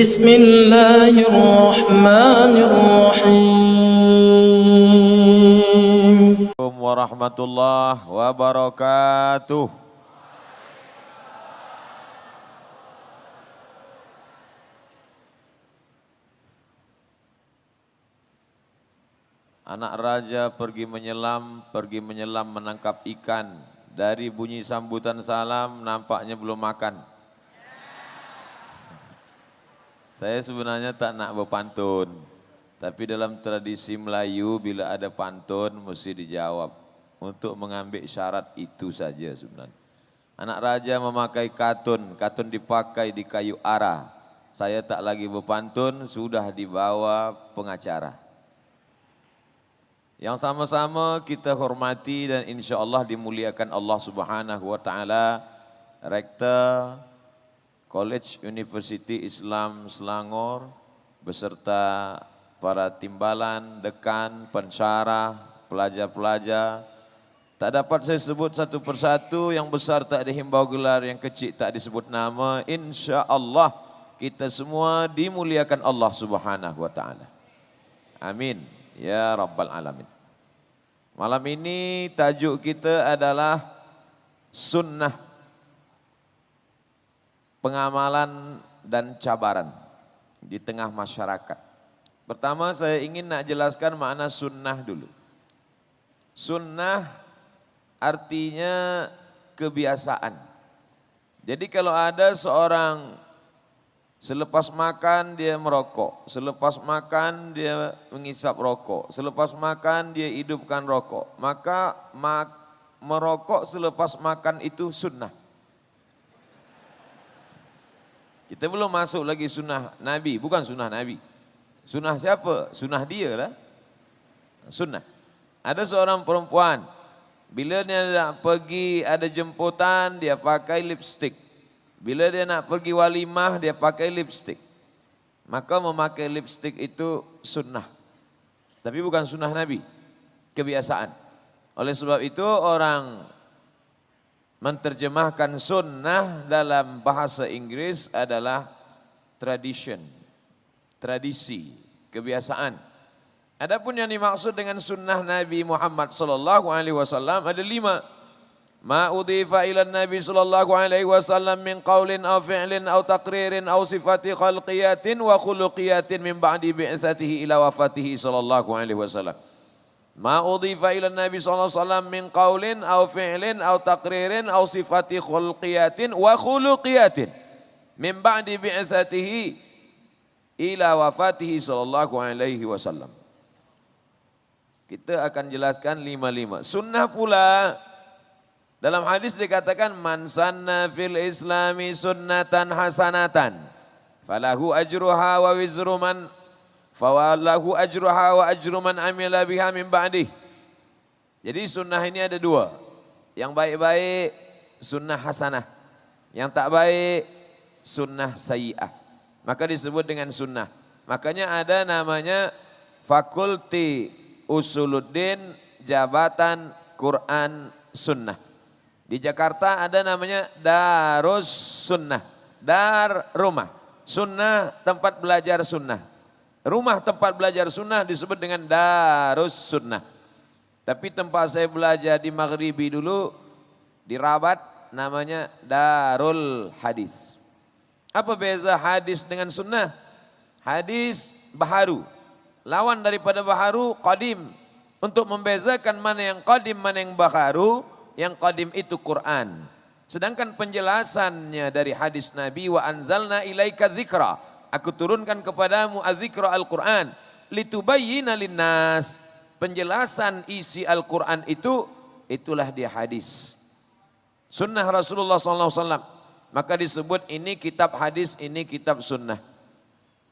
بسم الله الرحمن الرحيم. Warahmatullahi wabarakatuh. Anak raja pergi menyelam menangkap ikan. Dari bunyi sambutan salam nampaknya belum makan. Saya sebenarnya tak nak berpantun, tapi dalam tradisi Melayu bila ada pantun mesti dijawab. Untuk mengambil syarat itu saja sebenarnya. Anak raja memakai katun, katun dipakai di kayu arah. Saya tak lagi berpantun, sudah dibawa pengacara. Yang sama-sama kita hormati dan insya Allah dimuliakan Allah Subhanahu wa Ta'ala, Rektor College University Islam Selangor beserta para timbalan, dekan, pensyarah, pelajar-pelajar. Tak dapat saya sebut satu persatu, yang besar tak dihimbau gelar, yang kecil tak disebut nama. Insya Allah kita semua dimuliakan Allah Subhanahu wa Ta'ala. Amin ya Rabbal Alamin. Malam ini tajuk kita adalah sunnah, pengamalan dan cabaran di tengah masyarakat. Pertama saya ingin nak jelaskan makna sunnah dulu. Sunnah artinya kebiasaan. Jadi kalau ada seorang selepas makan dia merokok, selepas makan dia menghisap rokok, selepas makan dia hidupkan rokok, maka merokok selepas makan itu sunnah. Kita belum masuk lagi sunnah Nabi, bukan sunnah Nabi. Sunnah siapa? Sunnah dia lah. Sunnah. Ada seorang perempuan, bila dia nak pergi ada jemputan, dia pakai lipstick. Bila dia nak pergi walimah, dia pakai lipstick. Maka memakai lipstick itu sunnah. Tapi bukan sunnah Nabi, kebiasaan. Oleh sebab itu orang menterjemahkan sunnah dalam bahasa Inggris adalah tradition, tradisi, kebiasaan. Adapun yang dimaksud dengan sunnah Nabi Muhammad sallallahu alaihi wasallam ada 5. Ma udhifa ila Nabi sallallahu alaihi wasallam min qaulin aw fi'lin aw taqririn aw sifati khalqiyatin wa khuluqiyatin min ba'di bi'satihi ila wafatihi sallallahu alaihi wasallam. Ma udhifa ila Nabi sallallahu alaihi wasallam min qaulin aw fi'lin aw taqririn aw sifati khulqiyatin wa khuluqiyatin min ba'di bi'satihi ila wafatihi sallallahu alaihi wasallam. Kita akan jelaskan 5. Sunnah pula dalam hadis dikatakan man sanna fil islami sunnatan hasanatan falahu ajruha wa wizru man fawalahu ajruha wa ajru man amila biha min ba'dih. Jadi sunnah ini ada 2. Yang baik-baik sunnah hasanah, yang tak baik sunnah sayyi'ah. Maka disebut dengan sunnah. Makanya ada namanya Fakulti Usuluddin Jabatan Quran Sunnah. Di Jakarta ada namanya Darus Sunnah. Dar rumah, sunnah tempat belajar sunnah. Rumah tempat belajar sunnah disebut dengan Darus Sunnah. Tapi tempat saya belajar di Maghribi dulu, di Rabat, namanya Darul Hadis. Apa beza hadis dengan sunnah? Hadis baharu. Lawan daripada baharu, qadim. Untuk membezakan mana yang qadim, mana yang baharu, yang qadim itu Quran. Sedangkan penjelasannya dari hadis Nabi, wa anzalna ilaika dzikra. Aku turunkan kepadamu az-zikra Al-Quran. Litubayyina linnas. Penjelasan isi Al-Quran itu, itulah dia hadis. Sunnah Rasulullah SAW. Maka disebut ini kitab hadis, ini kitab sunnah.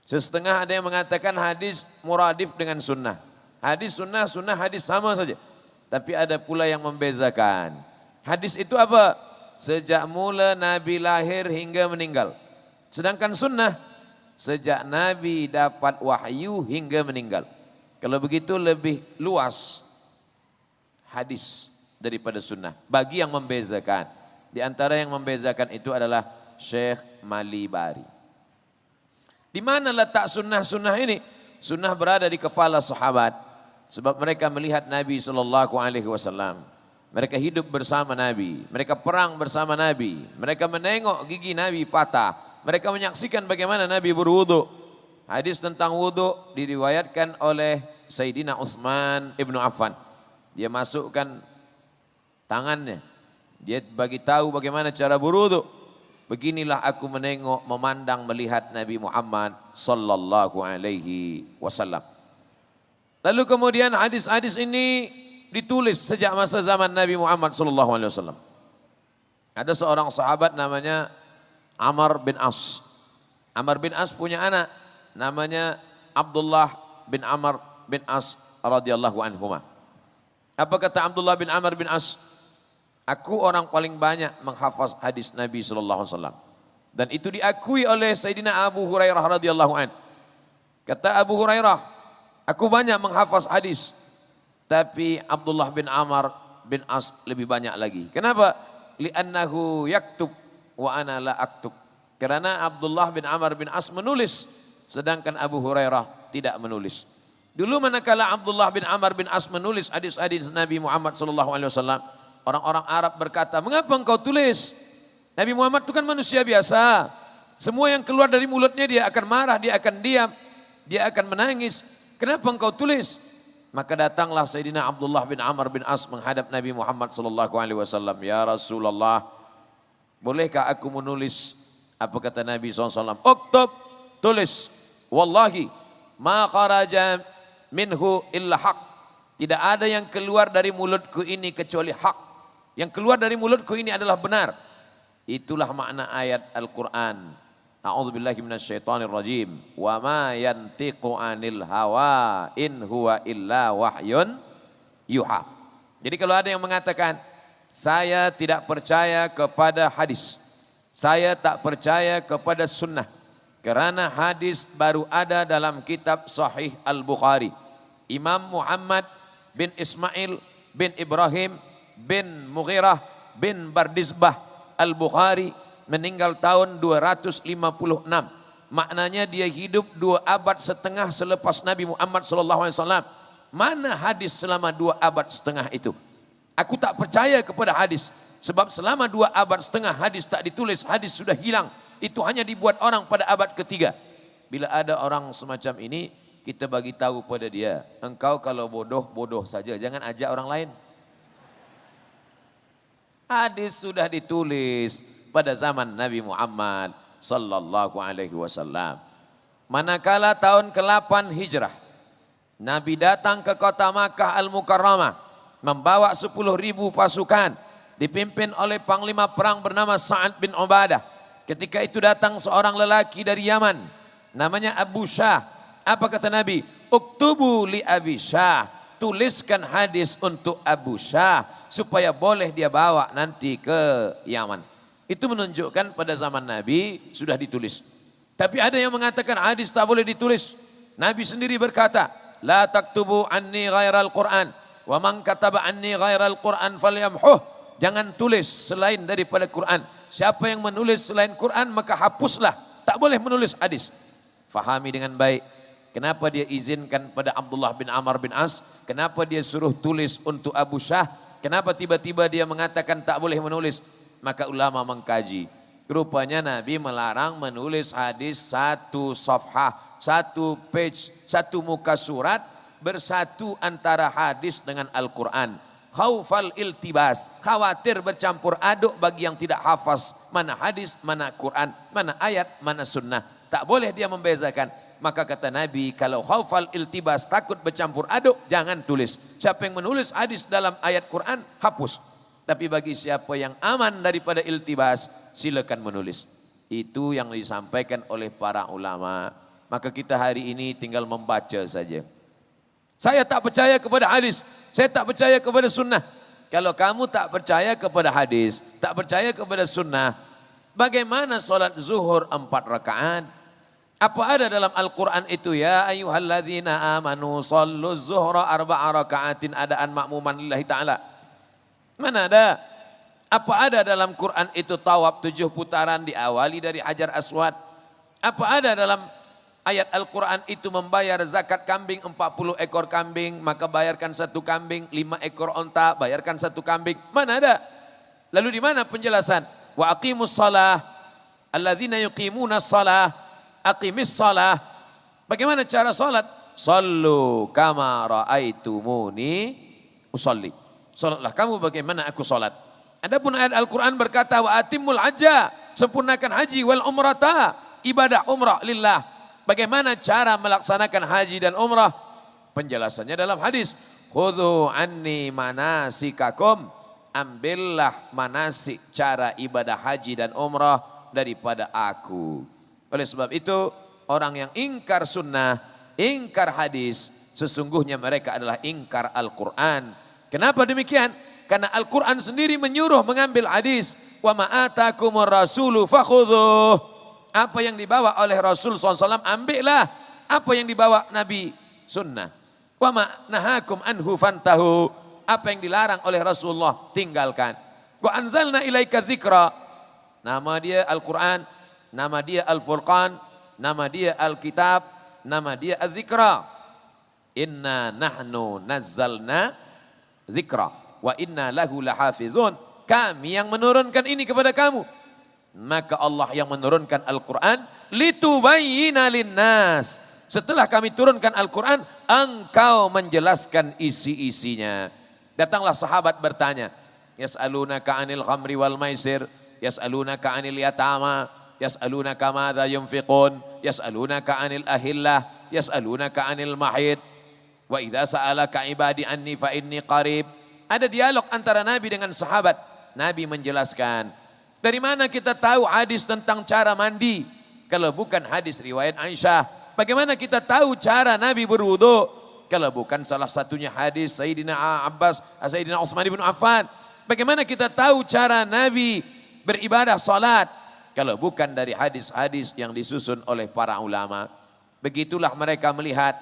Setengah ada yang mengatakan hadis muradif dengan sunnah. Hadis sunnah, sunnah hadis sama saja. Tapi ada pula yang membezakan. Hadis itu apa? Sejak mula Nabi lahir hingga meninggal. Sedangkan sunnah, sejak Nabi dapat wahyu hingga meninggal. Kalau begitu lebih luas hadis daripada sunnah. Bagi yang membezakan. Di antara yang membezakan itu adalah Syekh Malibari. Di mana letak sunnah-sunnah ini? Sunnah berada di kepala sahabat. Sebab mereka melihat Nabi SAW. Mereka hidup bersama Nabi. Mereka perang bersama Nabi. Mereka menengok gigi Nabi patah. Mereka menyaksikan bagaimana Nabi berwudu. Hadis tentang wudu diriwayatkan oleh Sayyidina Utsman ibnu Affan. Dia masukkan tangannya. Dia bagi tahu bagaimana cara berwudu. Beginilah aku menengok, memandang, melihat Nabi Muhammad sallallahu alaihi wasallam. Lalu kemudian hadis-hadis ini ditulis sejak masa zaman Nabi Muhammad sallallahu alaihi wasallam. Ada seorang sahabat namanya Amr bin As. Amr bin As punya anak namanya Abdullah bin Amr bin As radhiyallahu anhuma. Apa kata Abdullah bin Amr bin As? Aku orang paling banyak menghafaz hadis Nabi sallallahu alaihi wasallam. Dan itu diakui oleh Sayyidina Abu Hurairah radhiyallahu an. Kata Abu Hurairah, aku banyak menghafaz hadis, tapi Abdullah bin Amr bin As lebih banyak lagi. Kenapa? Li'annahu yaktub wa ana la aktub. Karena Abdullah bin Amr bin As menulis, sedangkan Abu Hurairah tidak menulis. Dulu manakala Abdullah bin Amr bin As menulis hadis-hadis Nabi Muhammad sallallahu alaihi wasallam, orang-orang Arab berkata, mengapa engkau tulis? Nabi Muhammad itu kan manusia biasa. Semua yang keluar dari mulutnya dia akan marah, dia akan diam, dia akan menangis. Kenapa engkau tulis? Maka datanglah Sayyidina Abdullah bin Amr bin As menghadap Nabi Muhammad sallallahu alaihi wasallam. Ya Rasulullah, bolehkah aku menulis? Apa kata Nabi SAW? Uktub, tulis. Wallahi, ma kharaja minhu illa haq. Tidak ada yang keluar dari mulutku ini kecuali hak. Yang keluar dari mulutku ini adalah benar. Itulah makna ayat Al-Quran. A'udzubillahi minasyaitonirrajim. Wa ma yantiqu anil hawa in huwa illa wahyun yuha. Jadi kalau ada yang mengatakan, saya tidak percaya kepada hadis, saya tak percaya kepada sunnah, karena hadis baru ada dalam kitab Sahih Al-Bukhari. Imam Muhammad bin Ismail bin Ibrahim bin Mughirah bin Bardizbah Al-Bukhari meninggal tahun 256. Maknanya dia hidup 2 abad setengah selepas Nabi Muhammad SAW. Mana hadis selama 2 abad setengah itu? Aku tak percaya kepada hadis. Sebab selama 2 abad setengah hadis tak ditulis, hadis sudah hilang. Itu hanya dibuat orang pada abad ketiga. Bila ada orang semacam ini, kita bagi tahu pada dia, engkau kalau bodoh, bodoh saja, jangan ajak orang lain. Hadis sudah ditulis pada zaman Nabi Muhammad sallallahu alaihi wasallam. Manakala tahun ke-8 Hijrah, Nabi datang ke kota Makkah Al-Mukarramah membawa 10.000 pasukan dipimpin oleh panglima perang bernama Sa'ad bin Ubadah. Ketika itu datang seorang lelaki dari Yaman namanya Abu Syah. Apa kata Nabi? Uktubu li Abi Syah. Tuliskan hadis untuk Abu Syah supaya boleh dia bawa nanti ke Yaman. Itu menunjukkan pada zaman Nabi sudah ditulis. Tapi ada yang mengatakan hadis tak boleh ditulis. Nabi sendiri berkata, la taktubu anni ghairal Qur'an wa man kataba anni ghairal Qur'an falyamhuh. Jangan tulis selain daripada Quran. Siapa yang menulis selain Quran maka hapuslah. Tak boleh menulis hadis. Fahami dengan baik. Kenapa dia izinkan pada Abdullah bin Amr bin As? Kenapa dia suruh tulis untuk Abu Syah? Kenapa tiba-tiba dia mengatakan tak boleh menulis? Maka ulama mengkaji. Rupanya Nabi melarang menulis hadis 1 safhah, 1 page, 1 muka surat bersatu antara hadis dengan Al-Quran. Khaufal iltibas, khawatir bercampur aduk bagi yang tidak hafaz mana hadis, mana Quran, mana ayat, mana sunnah. Tak boleh dia membezakan. Maka kata Nabi, kalau khaufal iltibas, takut bercampur aduk, jangan tulis. Siapa yang menulis hadis dalam ayat Quran, hapus. Tapi bagi siapa yang aman daripada iltibas, silakan menulis. Itu yang disampaikan oleh para ulama. Maka kita hari ini tinggal membaca saja. Saya tak percaya kepada hadis, saya tak percaya kepada sunnah. Kalau kamu tak percaya kepada hadis, tak percaya kepada sunnah, bagaimana solat zuhur 4 rakaat? Apa ada dalam Al-Quran itu? Ya ayyuhalladzina amanu sallu zuhra 4 rakaatin adaan makmuman lillahi ta'ala. Mana ada? Apa ada dalam Quran itu tawaf 7 putaran diawali dari Hajar Aswad? Apa ada dalam ayat Al-Quran itu membayar zakat kambing 40 ekor kambing, maka bayarkan 1 kambing, 5 ekor onta, bayarkan 1 kambing. Mana ada? Lalu di mana penjelasan? Wa aqimus shalah, alladzina yuqimunas shalah, aqimis shalah. Bagaimana cara salat? Sallu kama ra'aitumuni usolli. Salatlah kamu bagaimana aku salat. Adapun ayat Al-Quran berkata wa atimul hajja, sempurnakan haji wal umrata, ibadah umrah lillah. Bagaimana cara melaksanakan haji dan umrah? Penjelasannya dalam hadis. Khudhu anni manasikakum, ambillah manasik cara ibadah haji dan umrah daripada aku. Oleh sebab itu orang yang ingkar sunnah, ingkar hadis, sesungguhnya mereka adalah ingkar Al-Quran. Kenapa demikian? Karena Al-Quran sendiri menyuruh mengambil hadis. Wa ma'atakumur rasulu fakhudhuh. Apa yang dibawa oleh Rasul SAW ambillah. Apa yang dibawa Nabi sunnah. Wa ma'nahakum anhu fantahu. Apa yang dilarang oleh Rasulullah tinggalkan. Wa anzalna ilaika dzikra. Nama dia Al-Quran, nama dia Al-Furqan, nama dia Al-Kitab, nama dia Al-Dzikra. Inna nahnu nazzalna dzikra wa inna lahu lahafizun. Kami yang menurunkan ini kepada kamu. Maka Allah yang menurunkan Al-Quran litubayyina linnas. Setelah kami turunkan Al-Quran, engkau menjelaskan isi-isinya. Datanglah sahabat bertanya, yas'alunaka 'anil khamri wal maisir, yas'alunaka 'anil yatama, yas'alunaka madza yunfiqun, yas'alunaka 'anil ahillah, yas'alunaka 'anil mahid. Wa idza sa'alaka ibadi anni fa inni qarib. Ada dialog antara Nabi dengan sahabat. Nabi menjelaskan, dari mana kita tahu hadis tentang cara mandi? Kalau bukan hadis riwayat Aisyah. Bagaimana kita tahu cara Nabi berwudu? Kalau bukan salah satunya hadis Sayyidina Abbas, Sayyidina Utsman bin Affan. Bagaimana kita tahu cara Nabi beribadah salat? Kalau bukan dari hadis-hadis yang disusun oleh para ulama. Begitulah mereka melihat.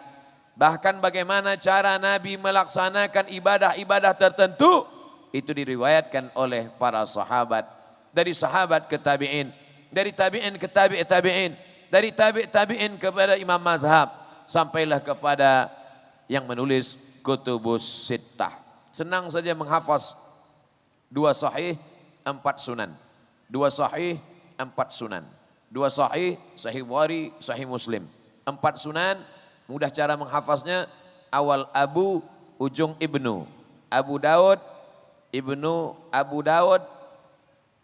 Bahkan bagaimana cara Nabi melaksanakan ibadah-ibadah tertentu, itu diriwayatkan oleh para sahabat. Dari sahabat ke tabi'in, dari tabi'in ke tabi'in, dari tabi'in kepada imam mazhab, sampailah kepada yang menulis kutubus sittah. Senang saja menghafaz 2 sahih, 4 sunan. 2 sahih, 4 sunan. 2 sahih, sahih Bukhari, sahih Muslim. 4 sunan, mudah cara menghafaznya, awal Abu, ujung Ibnu. Abu Daud,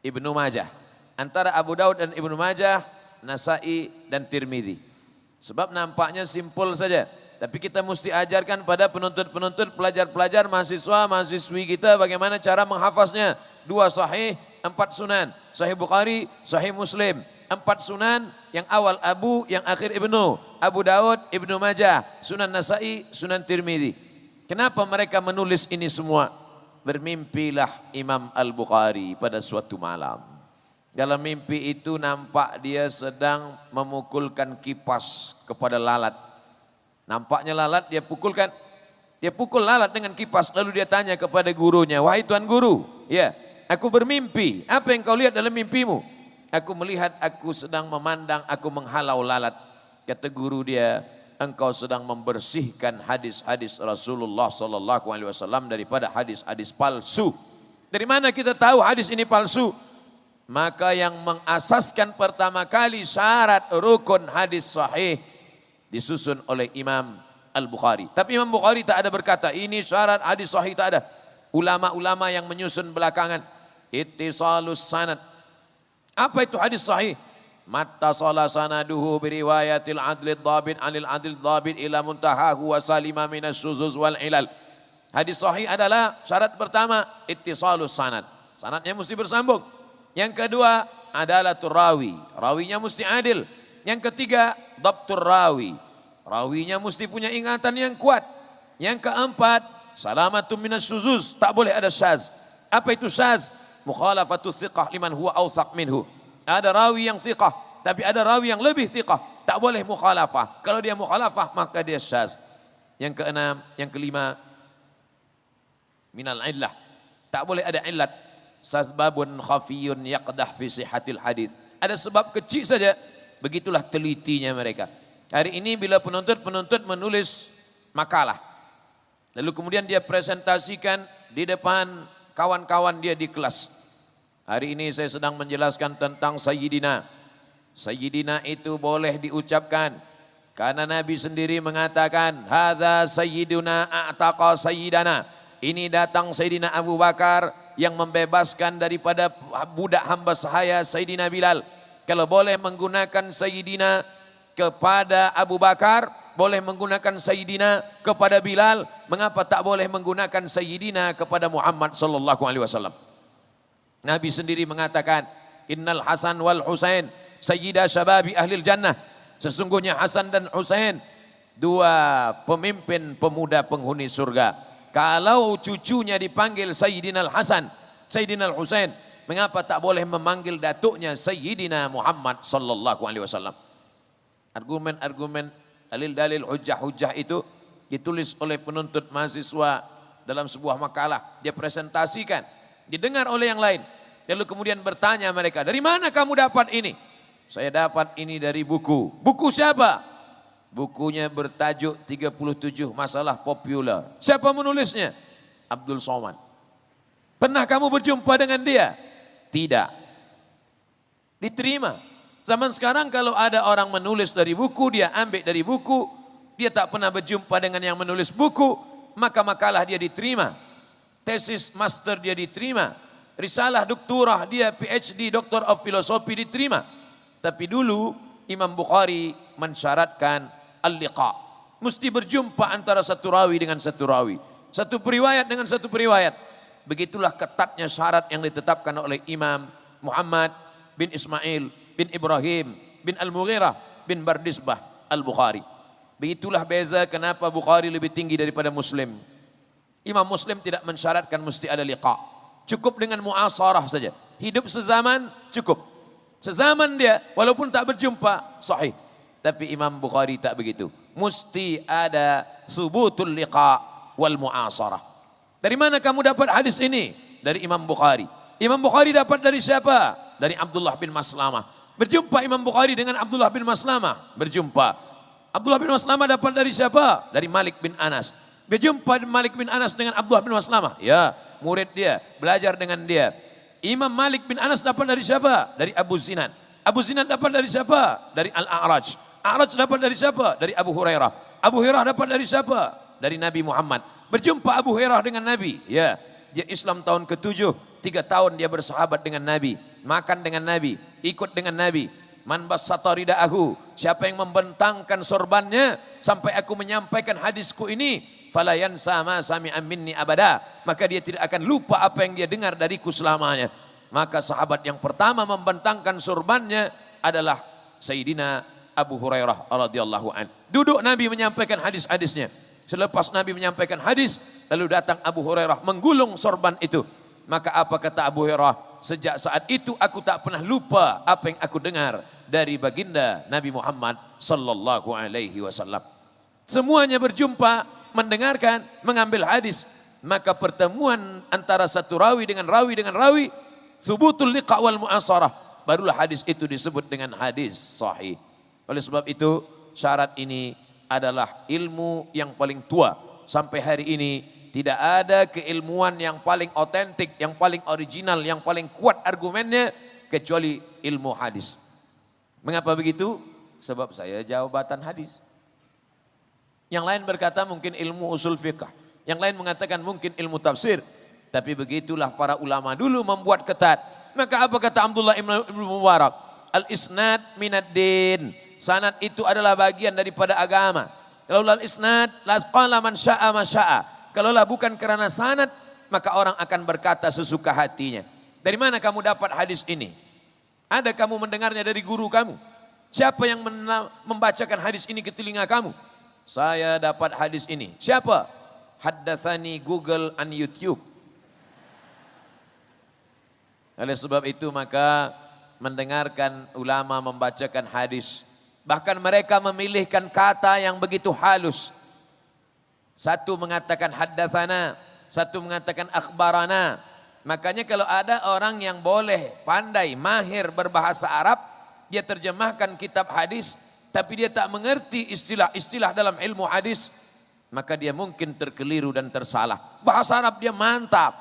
Ibnu Majah. Antara Abu Daud dan Ibnu Majah, Nasai dan Tirmidzi. Sebab nampaknya simpel saja. Tapi kita mesti ajarkan pada penuntut-penuntut, pelajar-pelajar, mahasiswa-mahasiswi kita bagaimana cara menghafaznya. 2 sahih, 4 sunan. Sahih Bukhari, sahih Muslim. 4 sunan, yang awal Abu, yang akhir Ibnu. Abu Daud, Ibnu Majah, Sunan Nasai, Sunan Tirmidzi. Kenapa mereka menulis ini semua? Bermimpilah Imam Al-Bukhari pada suatu malam. Dalam mimpi itu nampak dia sedang memukulkan kipas kepada lalat. Nampaknya lalat dia pukulkan. Dia pukul lalat dengan kipas, lalu dia tanya kepada gurunya, wahai tuan guru, ya, aku bermimpi, apa yang kau lihat dalam mimpimu? Aku melihat aku sedang memandang, aku menghalau lalat. Kata guru dia, engkau sedang membersihkan hadis-hadis Rasulullah SAW daripada hadis-hadis palsu. Dari mana kita tahu hadis ini palsu? Maka yang mengasaskan pertama kali syarat rukun hadis sahih disusun oleh Imam Al-Bukhari. Tapi Imam Bukhari tak ada berkata, ini syarat hadis sahih, tak ada. Ulama-ulama yang menyusun belakangan. Ittisalus sanad. Apa itu hadis sahih? Mattasala sanaduhu biriwayatil adlid dhabit anil adlid dhabit ila muntahahu wa salima minas syuzuz wal ilal. Hadis sahih adalah syarat pertama, ittisalus sanad. Sanadnya mesti bersambung. Yang kedua adalah rawi. Rawinya mesti adil. Yang ketiga, dhabtur rawi. Rawinya mesti punya ingatan yang kuat. Yang keempat, salamatun minas syuzuz. Tak boleh ada syaz. Apa itu syaz? Mukhalafatus thiqah liman huwa awsaq minhu. Ada rawi yang thiqah, tapi ada rawi yang lebih thiqah. Tak boleh mukhalafah. Kalau dia mukhalafah, maka dia syaz. Yang keenam, yang kelima, minal illah. Tak boleh ada illat. Sababun khafiyun yaqdah fi sihhatil hadis. Ada sebab kecil saja, begitulah telitinya mereka. Hari ini bila penuntut menulis makalah, lalu kemudian dia presentasikan di depan kawan-kawan dia di kelas. Hari ini saya sedang menjelaskan tentang Sayyidina. Sayyidina itu boleh diucapkan karena Nabi sendiri mengatakan, hadza sayyiduna a'taqa sayyidana. Ini datang Sayyidina Abu Bakar yang membebaskan daripada budak hamba sahaya Sayyidina Bilal. Kalau boleh menggunakan Sayyidina kepada Abu Bakar, boleh menggunakan Sayyidina kepada Bilal, mengapa tak boleh menggunakan Sayyidina kepada Muhammad sallallahu alaihi wasallam? Nabi sendiri mengatakan, innal Hasan wal Husain sayyida syababi ahlil jannah. Sesungguhnya Hasan dan Husain dua pemimpin pemuda penghuni surga. Kalau cucunya dipanggil Sayyidina Hasan, Sayyidina Husain, mengapa tak boleh memanggil datuknya Sayyidina Muhammad sallallahu alaihi wasallam? Argumen-argumen, dalil-dalil, hujah-hujah itu ditulis oleh penuntut mahasiswa dalam sebuah makalah. Dia presentasikan, didengar oleh yang lain. Lalu kemudian bertanya mereka, dari mana kamu dapat ini? Saya dapat ini dari buku. Buku siapa? Bukunya bertajuk 37 Masalah Populer. Siapa menulisnya? Abdul Somad. Pernah kamu berjumpa dengan dia? Tidak. Diterima. Zaman sekarang kalau ada orang menulis dari buku, dia ambil dari buku, dia tak pernah berjumpa dengan yang menulis buku, maka makalah dia diterima. Tesis master dia diterima. Risalah doktorah dia, PhD, Doctor of Philosophy diterima. Tapi dulu Imam Bukhari mensyaratkan al-liqa. Mesti berjumpa antara satu rawi dengan satu rawi. Satu periwayat dengan satu periwayat. Begitulah ketatnya syarat yang ditetapkan oleh Imam Muhammad bin Ismail bin Ibrahim bin Al-Mughirah bin Bardisbah Al-Bukhari. Begitulah beza kenapa Bukhari lebih tinggi daripada Muslim. Imam Muslim tidak mensyaratkan mesti ada liqa. Cukup dengan muasarah saja. Hidup sezaman cukup. Sezaman dia walaupun tak berjumpa sahih. Tapi Imam Bukhari tak begitu. Mesti ada subutul liqa wal muasarah. Dari mana kamu dapat hadis ini? Dari Imam Bukhari. Imam Bukhari dapat dari siapa? Dari Abdullah bin Maslamah. Berjumpa Imam Bukhari dengan Abdullah bin Maslamah. Berjumpa. Abdullah bin Maslamah dapat dari siapa? Dari Malik bin Anas. Berjumpa Malik bin Anas dengan Abdullah bin Maslamah. Ya, murid dia, belajar dengan dia. Imam Malik bin Anas dapat dari siapa? Dari Abu Zinad. Abu Zinad dapat dari siapa? Dari Al-A'raj. A'raj dapat dari siapa? Dari Abu Hurairah. Abu Hurairah dapat dari siapa? Dari Nabi Muhammad. Berjumpa Abu Hurairah dengan Nabi. Ya, dia Islam tahun ke-7, 3 tahun dia bersahabat dengan Nabi, makan dengan Nabi, ikut dengan Nabi. Man bassata ridaahu, siapa yang membentangkan sorbannya sampai aku menyampaikan hadisku ini, fala yansa ma sami'a minni abada, maka dia tidak akan lupa apa yang dia dengar dariku selamanya. Maka sahabat yang pertama membentangkan sorbannya adalah Sayyidina Abu Hurairah radhiyallahu an. Duduk Nabi menyampaikan hadis-hadisnya. Selepas Nabi menyampaikan hadis, lalu datang Abu Hurairah menggulung sorban itu. Maka apa kata Abu Hurairah? Sejak saat itu aku tak pernah lupa apa yang aku dengar dari baginda Nabi Muhammad sallallahu alaihi wasallam. Semuanya berjumpa, mendengarkan, mengambil hadis. Maka pertemuan antara satu rawi dengan rawi, subutul liqa wal mu'asarah, barulah hadis itu disebut dengan hadis sahih. Oleh sebab itu syarat ini adalah ilmu yang paling tua. Sampai hari ini tidak ada keilmuan yang paling otentik, yang paling original, yang paling kuat argumennya kecuali ilmu hadis. Mengapa begitu? Sebab saya jawabatan hadis. Yang lain berkata mungkin ilmu usul fiqh. Yang lain mengatakan mungkin ilmu tafsir. Tapi begitulah para ulama dulu membuat ketat. Maka apa kata Abdullah ibn Mubarak? Al-isnad minad din. Sanad itu adalah bagian daripada agama. Kalau al-isnad, la qala man syaa ma syaa. Kalaulah bukan karena sanad, maka orang akan berkata sesuka hatinya. Dari mana kamu dapat hadis ini? Ada kamu mendengarnya dari guru kamu? Siapa yang membacakan hadis ini ke telinga kamu? Saya dapat hadis ini. Siapa? Haddatsani Google and YouTube. Oleh sebab itu maka mendengarkan ulama membacakan hadis. Bahkan mereka memilihkan kata yang begitu halus. Satu mengatakan haddatsana, satu mengatakan akhbarana. Makanya kalau ada orang yang boleh, pandai, mahir berbahasa Arab, dia terjemahkan kitab hadis, tapi dia tak mengerti istilah-istilah dalam ilmu hadis, maka dia mungkin terkeliru dan tersalah. Bahasa Arab dia mantap,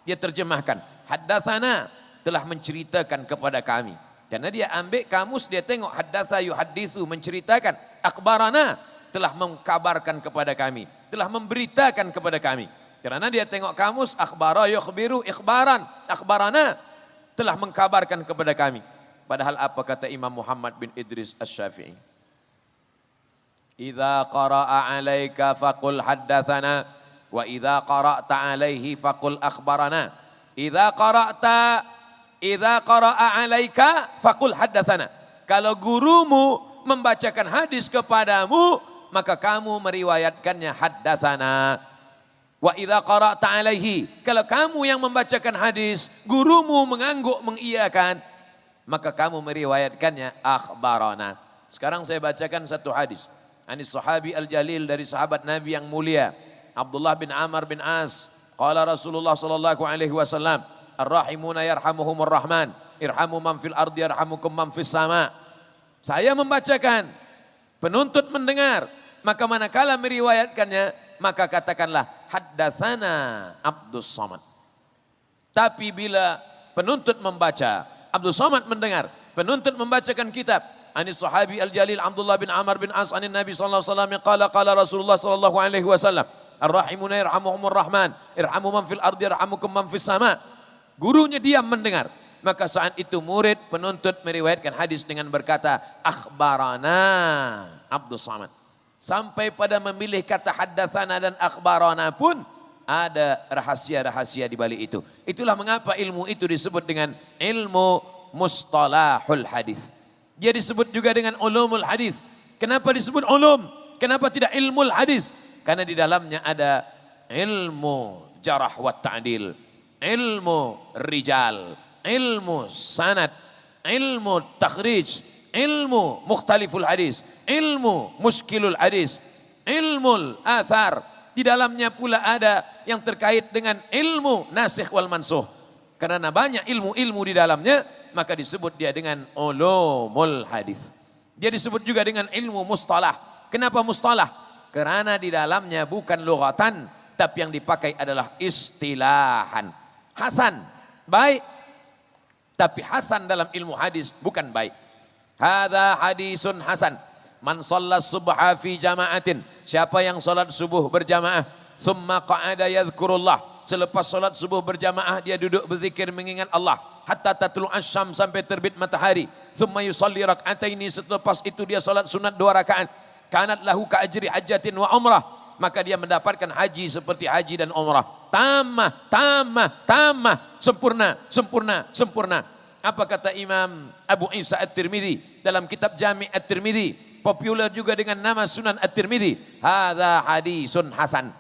dia terjemahkan. Haddatsana, telah menceritakan kepada kami. Karena dia ambil kamus, dia tengok haddatsa yuhaddisu, menceritakan. Akhbarana, telah mengkabarkan kepada kami, telah memberitakan kepada kami. Karena dia tengok kamus, akhbara yukhbiru ikhbaran, akhbarana, telah mengkabarkan kepada kami. Padahal apa kata Imam Muhammad bin Idris Asy-Syafi'i? Idza qara'a 'alaika faqul haddatsana wa idza qara'ta 'alaihi faqul akhbarana. Idza qara'a 'alaika faqul haddatsana. Kalau gurumu membacakan hadis kepadamu, maka kamu meriwayatkannya haddatsana. Wa idza qara'ta 'alaihi, kalau kamu yang membacakan hadis, gurumu mengangguk mengiyakan, maka kamu meriwayatkannya akhbarana. Sekarang saya bacakan satu hadis. Anis sahabi al-jalil, dari sahabat Nabi yang mulia, Abdullah bin Amr bin As. Qala Rasulullah sallallahu alaihi wasallam, ar-rahimuna yarhamuhumur rahman, irhamu man fil ardi yarhamukum man fis sama. Saya membacakan, penuntut mendengar, maka manakala meriwayatkannya, maka katakanlah haddatsana Abdus Samad. Tapi bila penuntut membaca, Abdus Samad mendengar, penuntut membacakan kitab, anis sahabi al-jalil Abdullah bin Amr bin As anin Nabi sallallahu alaihi wasallam qala Rasulullah sallallahu alaihi wasallam, ar-rahimuna yarhamuhumur rahman, irhamu man fil ardi yarhamukum man fis sama. Gurunya diam mendengar, maka saat itu murid penuntut meriwayatkan hadis dengan berkata akhbarana Abdus Samad. Sampai pada memilih kata haddatsana dan akhbarana pun ada rahasia-rahasia di balik itu. Itulah mengapa ilmu itu disebut dengan ilmu mustalahul hadis. Dia disebut juga dengan ulumul hadis. Kenapa disebut ulum? Kenapa tidak ilmul hadis? Karena di dalamnya ada ilmu jarah wa ta'dil, ilmu rijal, ilmu sanad, ilmu takhrij, ilmu mukhtaliful hadis, ilmu muskilul hadis, ilmu athar. Di dalamnya pula ada yang terkait dengan ilmu nasikh wal mansuh. Karena banyak ilmu-ilmu di dalamnya, maka disebut dia dengan ulumul hadis. Dia disebut juga dengan ilmu mustalah. Kenapa mustalah? Karena di dalamnya bukan lughatan, tapi yang dipakai adalah istilahan. Hasan, baik. Tapi hasan dalam ilmu hadis bukan baik. Hadza hadisun hasan. Man shalla subha fi jama'atin. Siapa yang salat subuh berjamaah, summa qa'ada yadhkurullah. Selepas salat subuh berjamaah dia duduk berzikir mengingat Allah hatta tatlu asyam, sampai terbit matahari. Summa yusalli rak'ataini, selepas itu dia salat sunat 2 rakaat. Kanat lahu ka ajri hajjatin wa umrah, maka dia mendapatkan haji seperti haji dan umrah. Tamah, sempurna. Apa kata Imam Abu Isa At-Tirmidzi dalam kitab Jami' At-Tirmidzi, populer juga dengan nama Sunan At-Tirmidzi? Hadza hadisun hasan.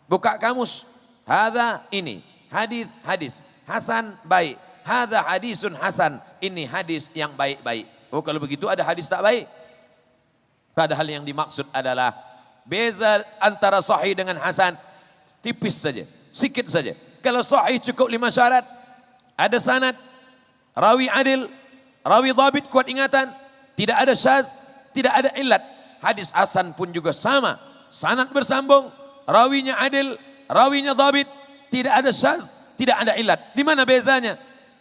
Buka kamus. Hadza, ini hadis hasan, baik. Hadza hadisun hasan, ini hadis yang baik-baik. Oh, kalau begitu ada hadis tak baik. Padahal yang dimaksud adalah beza antara sahih dengan hasan tipis saja, sikit saja. Kalau sahih cukup 5 syarat, ada sanad, rawi adil, rawi dhabit kuat ingatan, tidak ada syaz, tidak ada illat. Hadis hasan pun juga sama, sanad bersambung, rawinya adil, rawinya dhabit, tidak ada syaz, tidak ada illat. Di mana bezanya?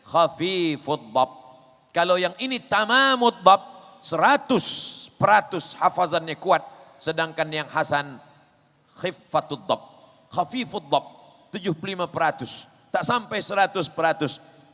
Khafifud dhab. Kalau yang ini tamamud dhab, 100% hafazannya kuat, sedangkan yang hasan khiffatud dhab, khafifud dhab, 75%, tak sampai 100%,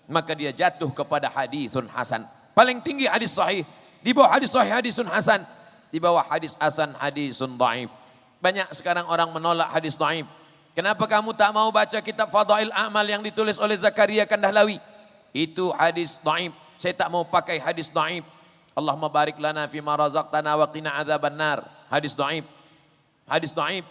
maka dia jatuh kepada hadisun hasan. Paling tinggi hadis sahih, di bawah hadis sahih hadisun hasan, di bawah hadis hasan hadisun dhaif. Banyak sekarang orang menolak hadis dhaif. Kenapa kamu tak mau baca kitab Fadail A'mal yang ditulis oleh Zakaria Kandahlawi? Itu hadis dhaif. Saya tak mau pakai hadis dhaif. Allahumma barik lana fima razaqtana wa qina adzabannar. Hadis dhaif. Hadis dhaif.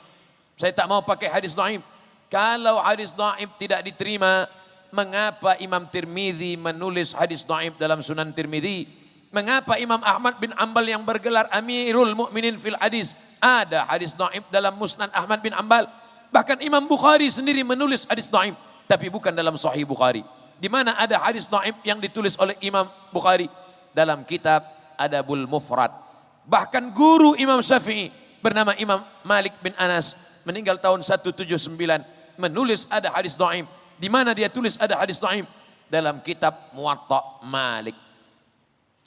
Saya tak mau pakai hadis dhaif. Kalau hadis dhaif tidak diterima, mengapa Imam Tirmidzi menulis hadis dhaif dalam Sunan Tirmidzi? Mengapa Imam Ahmad bin Ambal yang bergelar Amirul Mukminin fil hadis ada hadis dhaif dalam Musnad Ahmad bin Ambal? Bahkan Imam Bukhari sendiri menulis hadis dhaif, tapi bukan dalam Sahih Bukhari. Di mana ada hadis dhaif yang ditulis oleh Imam Bukhari? Dalam kitab Adabul Mufrad. Bahkan guru Imam Syafi'i bernama Imam Malik bin Anas meninggal tahun 179 menulis ada hadis dhaif. Di mana dia tulis ada hadis dhaif? Dalam kitab Muwatta Malik.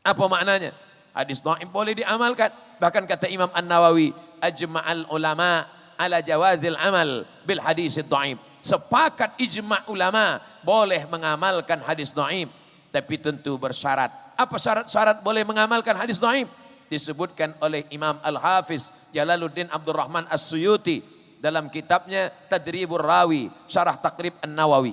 Apa maknanya? Hadis dhaif boleh diamalkan. Bahkan kata Imam An-Nawawi, ajma'al ulama ala jawazil amal bil hadis dhaif. Sepakat ijma' ulama boleh mengamalkan hadis dhaif, tapi tentu bersyarat. Apa syarat-syarat boleh mengamalkan hadis dhaif? Disebutkan oleh Imam Al-Hafiz Jalaluddin Abdurrahman As-Suyuti dalam kitabnya Tadribur Rawi, Syarah Taqrib An-Nawawi.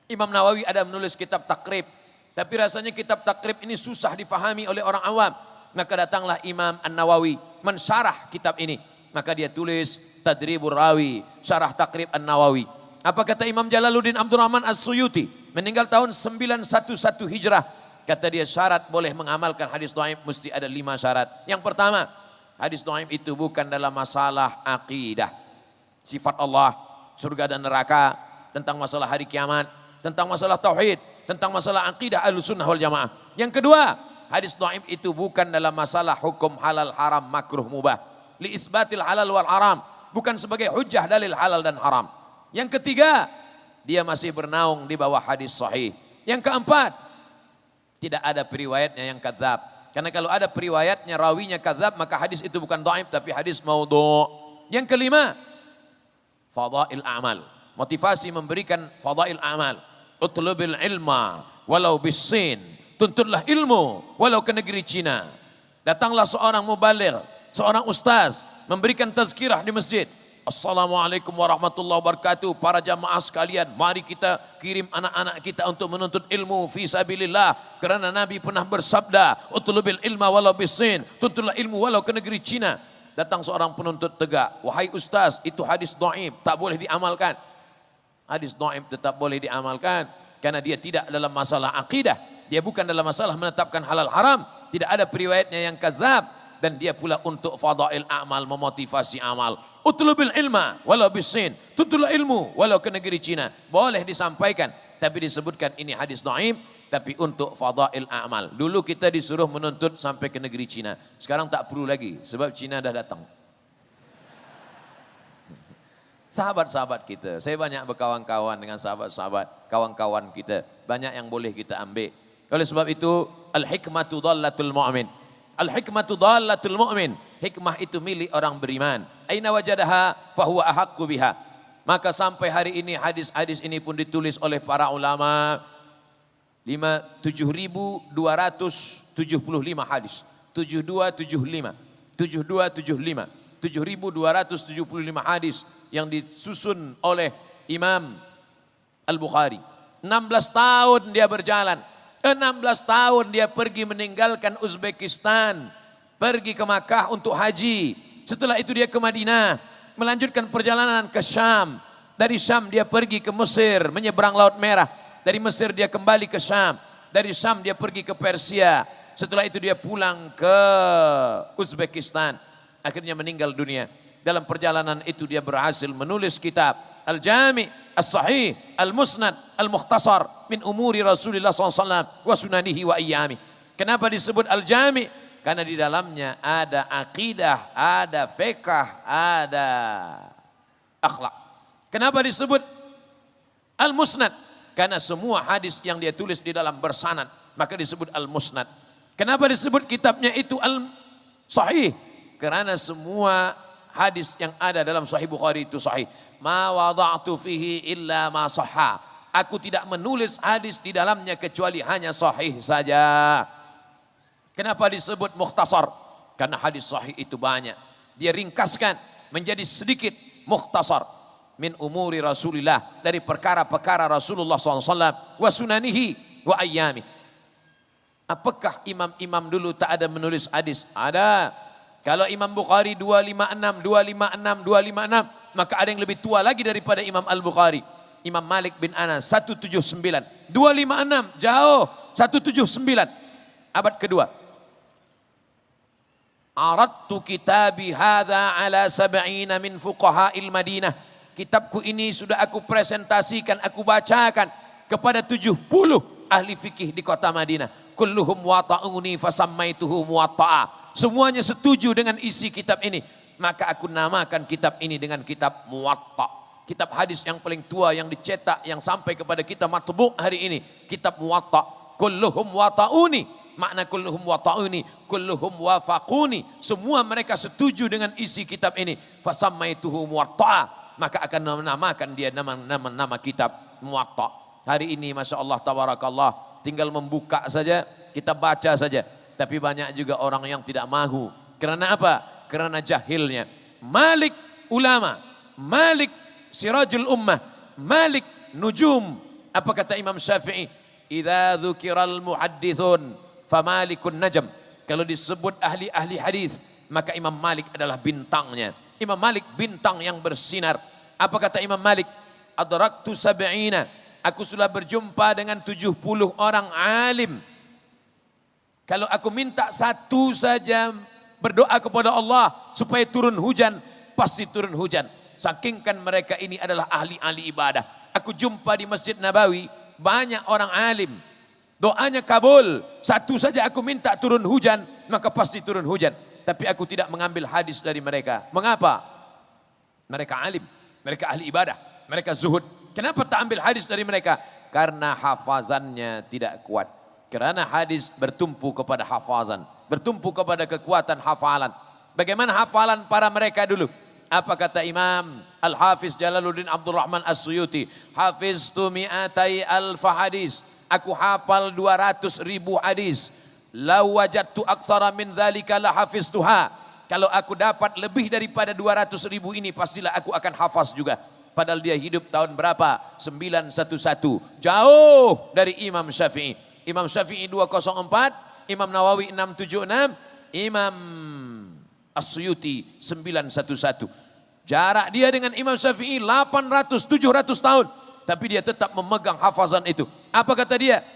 Imam Nawawi ada menulis kitab takrib, tapi rasanya kitab takrib ini susah difahami oleh orang awam. Maka datanglah Imam An-Nawawi mensyarah kitab ini. Maka dia tulis Tadribur Rawi, Syarah Taqrib An-Nawawi. Apa kata Imam Jalaluddin Abdurrahman As-Suyuti? Meninggal tahun 911 Hijrah. Kata dia syarat boleh mengamalkan hadis dhaif mesti ada 5 syarat. Yang pertama, hadis dhaif itu bukan dalam masalah akidah. Sifat Allah, surga dan neraka, tentang masalah hari kiamat, tentang masalah tauhid, tentang masalah akidah Ahlussunnah wal Jamaah. Yang kedua, hadis dhaif itu bukan dalam masalah hukum halal haram makruh mubah. Li isbatil halal wal haram, bukan sebagai hujjah dalil halal dan haram. Yang ketiga, dia masih bernaung di bawah hadis sahih. Yang keempat, tidak ada periwayatnya yang kadzab. Karena kalau ada periwayatnya rawinya kadzab, maka hadis itu bukan dhaif tapi hadis maudhu'. Yang kelima, fadail amal. Motivasi memberikan fadail amal. Utlubil ilma walau bisin. Tuntutlah ilmu walau ke negeri Cina. Datanglah seorang mubaligh, seorang ustaz memberikan tazkirah di masjid. Assalamualaikum warahmatullahi wabarakatuh. Para jamaah sekalian, mari kita kirim anak-anak kita untuk menuntut ilmu fi sabilillah. Kerana Nabi pernah bersabda, utlubil ilma walau bisin. Tuntutlah ilmu walau ke negeri Cina. Datang seorang penuntut tegak, wahai ustaz, itu hadis dhaif, tak boleh diamalkan. Hadis dhaif tetap boleh diamalkan karena dia tidak dalam masalah akidah. Dia bukan dalam masalah menetapkan halal haram. Tidak ada periwayatnya yang kadzab. Dan dia pula untuk fadail amal, memotivasi amal. Utlubil ilma walau bisin. Tuntutlah ilmu walau ke negeri Cina. Boleh disampaikan, tapi disebutkan ini hadis dhaif, tapi untuk fadail amal. Dulu kita disuruh menuntut sampai ke negeri Cina. Sekarang tak perlu lagi, sebab Cina dah datang. Sahabat-sahabat kita, saya banyak berkawan-kawan dengan sahabat-sahabat, kawan-kawan kita. Banyak yang boleh kita ambil. Oleh sebab itu, al-hikmatu dhallatul mu'min. Al-hikmatu dhallatul mu'min. Hikmah itu milik orang beriman. Aina wajadaha fahuwa ahaqqu biha. Maka sampai hari ini hadis-hadis ini pun ditulis oleh para ulama. 7.275 hadis. 7275. 7275. 7.275 hadis yang disusun oleh Imam Al-Bukhari. 16 tahun dia berjalan. 16 tahun dia pergi meninggalkan Uzbekistan, pergi ke Makkah untuk haji. Setelah itu dia ke Madinah, melanjutkan perjalanan ke Syam. Dari Syam dia pergi ke Mesir, menyeberang Laut Merah. Dari Mesir dia kembali ke Syam. Dari Syam dia pergi ke Persia. Setelah itu dia pulang ke Uzbekistan. Akhirnya meninggal dunia. Dalam perjalanan itu dia berhasil menulis kitab Al-Jami' As-Sahih, Al-Musnad, Al-Mukhtasar min umuri Rasulullah SAW wa sunanihi wa iyami. Kenapa disebut Al-Jami'? Karena di dalamnya ada akidah, ada fiqh, ada akhlak. Kenapa disebut Al-Musnad? Karena semua hadis yang dia tulis di dalam bersanad, maka disebut Al-Musnad. Kenapa disebut kitabnya itu Al-Sahih? Karena semua hadis yang ada dalam Sahih Bukhari itu sahih. Ma wada'tu fihi illa ma sahha. Aku tidak menulis hadis di dalamnya kecuali hanya sahih saja. Kenapa disebut mukhtasar? Karena hadis sahih itu banyak. Dia ringkaskan menjadi sedikit mukhtasar. Min umuri Rasulillah, dari perkara-perkara Rasulullah SAW. Wa sunanihi wa ayyami. Apakah imam-imam dulu tak ada menulis hadis? Ada. Kalau Imam Bukhari 256, 256, 256, maka ada yang lebih tua lagi daripada Imam Al-Bukhari. Imam Malik bin Anas 179, 256 jauh, 179 abad kedua. Aradtu kitabi hadza ala sab'ina min fuqaha'il Madinah. Kitabku ini sudah aku presentasikan, aku bacakan kepada 70 ahli fikih di kota Madinah. kulluhum wata'uni fasammaituhu muwatta'a. Semuanya setuju dengan isi kitab ini, maka aku namakan kitab ini dengan kitab Muwatta. Kitab hadis yang paling tua yang dicetak yang sampai kepada kita matbu' hari ini, kitab Muwatta. Kulluhum wata'uni, makna kulluhum wata'uni, kulluhum wafaquni. Semua mereka setuju dengan isi kitab ini. Fasammaituhu Muwatta'a, maka akan menamakan dia nama kitab Muwatta. Hari ini Masya Allah tabarakallah, tinggal membuka saja, kita baca saja. Tapi banyak juga orang yang tidak mahu. Karena apa? Karena jahilnya. Malik ulama, Malik sirajul ummah, Malik nujum. Apa kata Imam Syafi'i? Idza dzukiral muhaddithun famalikun najm. Kalau disebut ahli-ahli hadis, maka Imam Malik adalah bintangnya. Imam Malik bintang yang bersinar. Apa kata Imam Malik? Adraktu sab'ina. Aku sudah berjumpa dengan 70 orang alim. Kalau aku minta satu saja berdoa kepada Allah supaya turun hujan, pasti turun hujan. Sakingkan mereka ini adalah ahli-ahli ibadah. Aku jumpa di Masjid Nabawi banyak orang alim. Doanya kabul. Satu saja aku minta turun hujan, maka pasti turun hujan. Tapi aku tidak mengambil hadis dari mereka. Mengapa? Mereka alim, mereka ahli ibadah, mereka zuhud. Kenapa tak ambil hadis dari mereka? Karena hafazannya tidak kuat. Karena hadis bertumpu kepada hafazan, bertumpu kepada kekuatan hafalan. Bagaimana hafalan para mereka dulu? Apa kata Imam Al-Hafiz Jalaluddin Abdul Rahman As-Suyuti? Hafiztu mi'atai alfa hadis. Aku hafal 200.000 hadis. Lau wajadtu aksara min dzalika la hafiztuha. Kalau aku dapat lebih daripada 200.000 ini, pastilah aku akan hafaz juga. Padahal dia hidup tahun berapa? 911. Jauh dari Imam Syafi'i. Imam Syafi'i 204, Imam Nawawi 676, Imam As-Suyuti 911. Jarak dia dengan Imam Syafi'i 800-700 tahun. Tapi dia tetap memegang hafazan itu. Apa kata dia?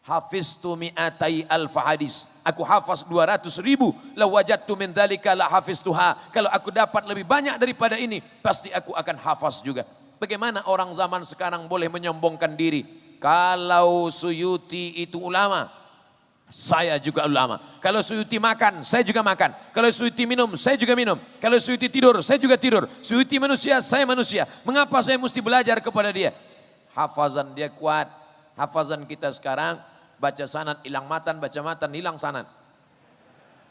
Hafiztu mi'atai alfa hadis. Aku hafaz 200.000. La wajadtu min dzalika la hafiztuha. Kalau aku dapat lebih banyak daripada ini, pasti aku akan hafaz juga. Bagaimana orang zaman sekarang boleh menyombongkan diri? Kalau Suyuti itu ulama, saya juga ulama. Kalau Suyuti makan, saya juga makan. Kalau Suyuti minum, saya juga minum. Kalau Suyuti tidur, saya juga tidur. Suyuti manusia, saya manusia. Mengapa saya mesti belajar kepada dia? Hafazan dia kuat. Hafazan kita sekarang, baca sanad hilang matan, baca matan hilang sanad.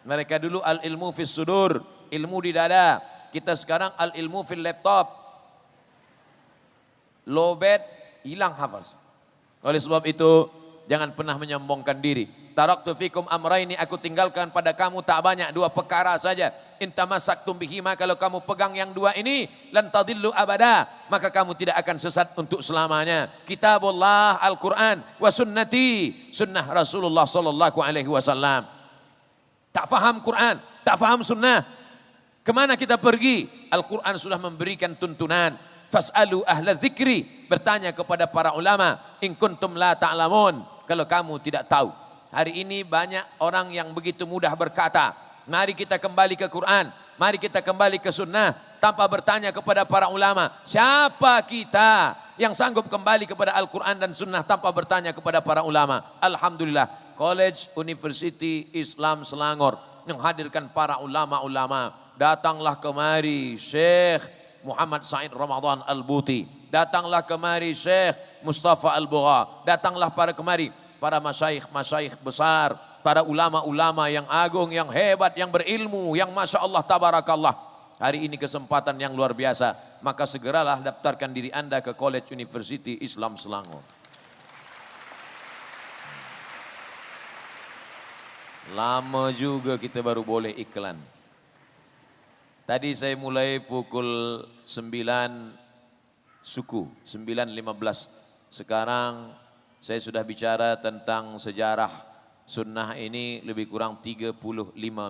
Mereka dulu al-ilmu fis sudur, ilmu di dada. Kita sekarang al-ilmu fil laptop. Lobet, hilang hafaz. Oleh sebab itu, jangan pernah menyombongkan diri. Taraktu fikum amraini, aku tinggalkan pada kamu tak banyak, 2 perkara saja. Intamasaktum bihima, kalau kamu pegang yang 2 ini, lan tadillu abada, maka kamu tidak akan sesat untuk selamanya. Kitabullah Al-Quran wa sunnati, sunnah Rasulullah sallallahu alaihi wasallam. Tak faham Quran, tak faham sunnah, kemana kita pergi? Al-Quran sudah memberikan tuntunan. Fas'alu ahla dzikri, bertanya kepada para ulama, in kuntum la ta'lamun, kalau kamu tidak tahu. Hari ini banyak orang yang begitu mudah berkata, mari kita kembali ke Quran, mari kita kembali ke sunnah, tanpa bertanya kepada para ulama. Siapa kita yang sanggup kembali kepada Al-Quran dan sunnah tanpa bertanya kepada para ulama? Alhamdulillah, College University Islam Selangor menghadirkan para ulama-ulama. Datanglah kemari Syekh Muhammad Said Ramadan Al-Buti, datanglah kemari Syekh Mustafa Al-Bugha, datanglah kemari para masyayikh besar, para ulama-ulama yang agung, yang hebat, yang berilmu, yang Masya Allah tabarakallah. Hari ini kesempatan yang luar biasa, maka segeralah daftarkan diri Anda ke College University Islam Selangor. Lama juga kita baru boleh iklan. Tadi saya mulai pukul 9 suku, 9.15. Sekarang saya sudah bicara tentang sejarah sunnah ini lebih kurang 35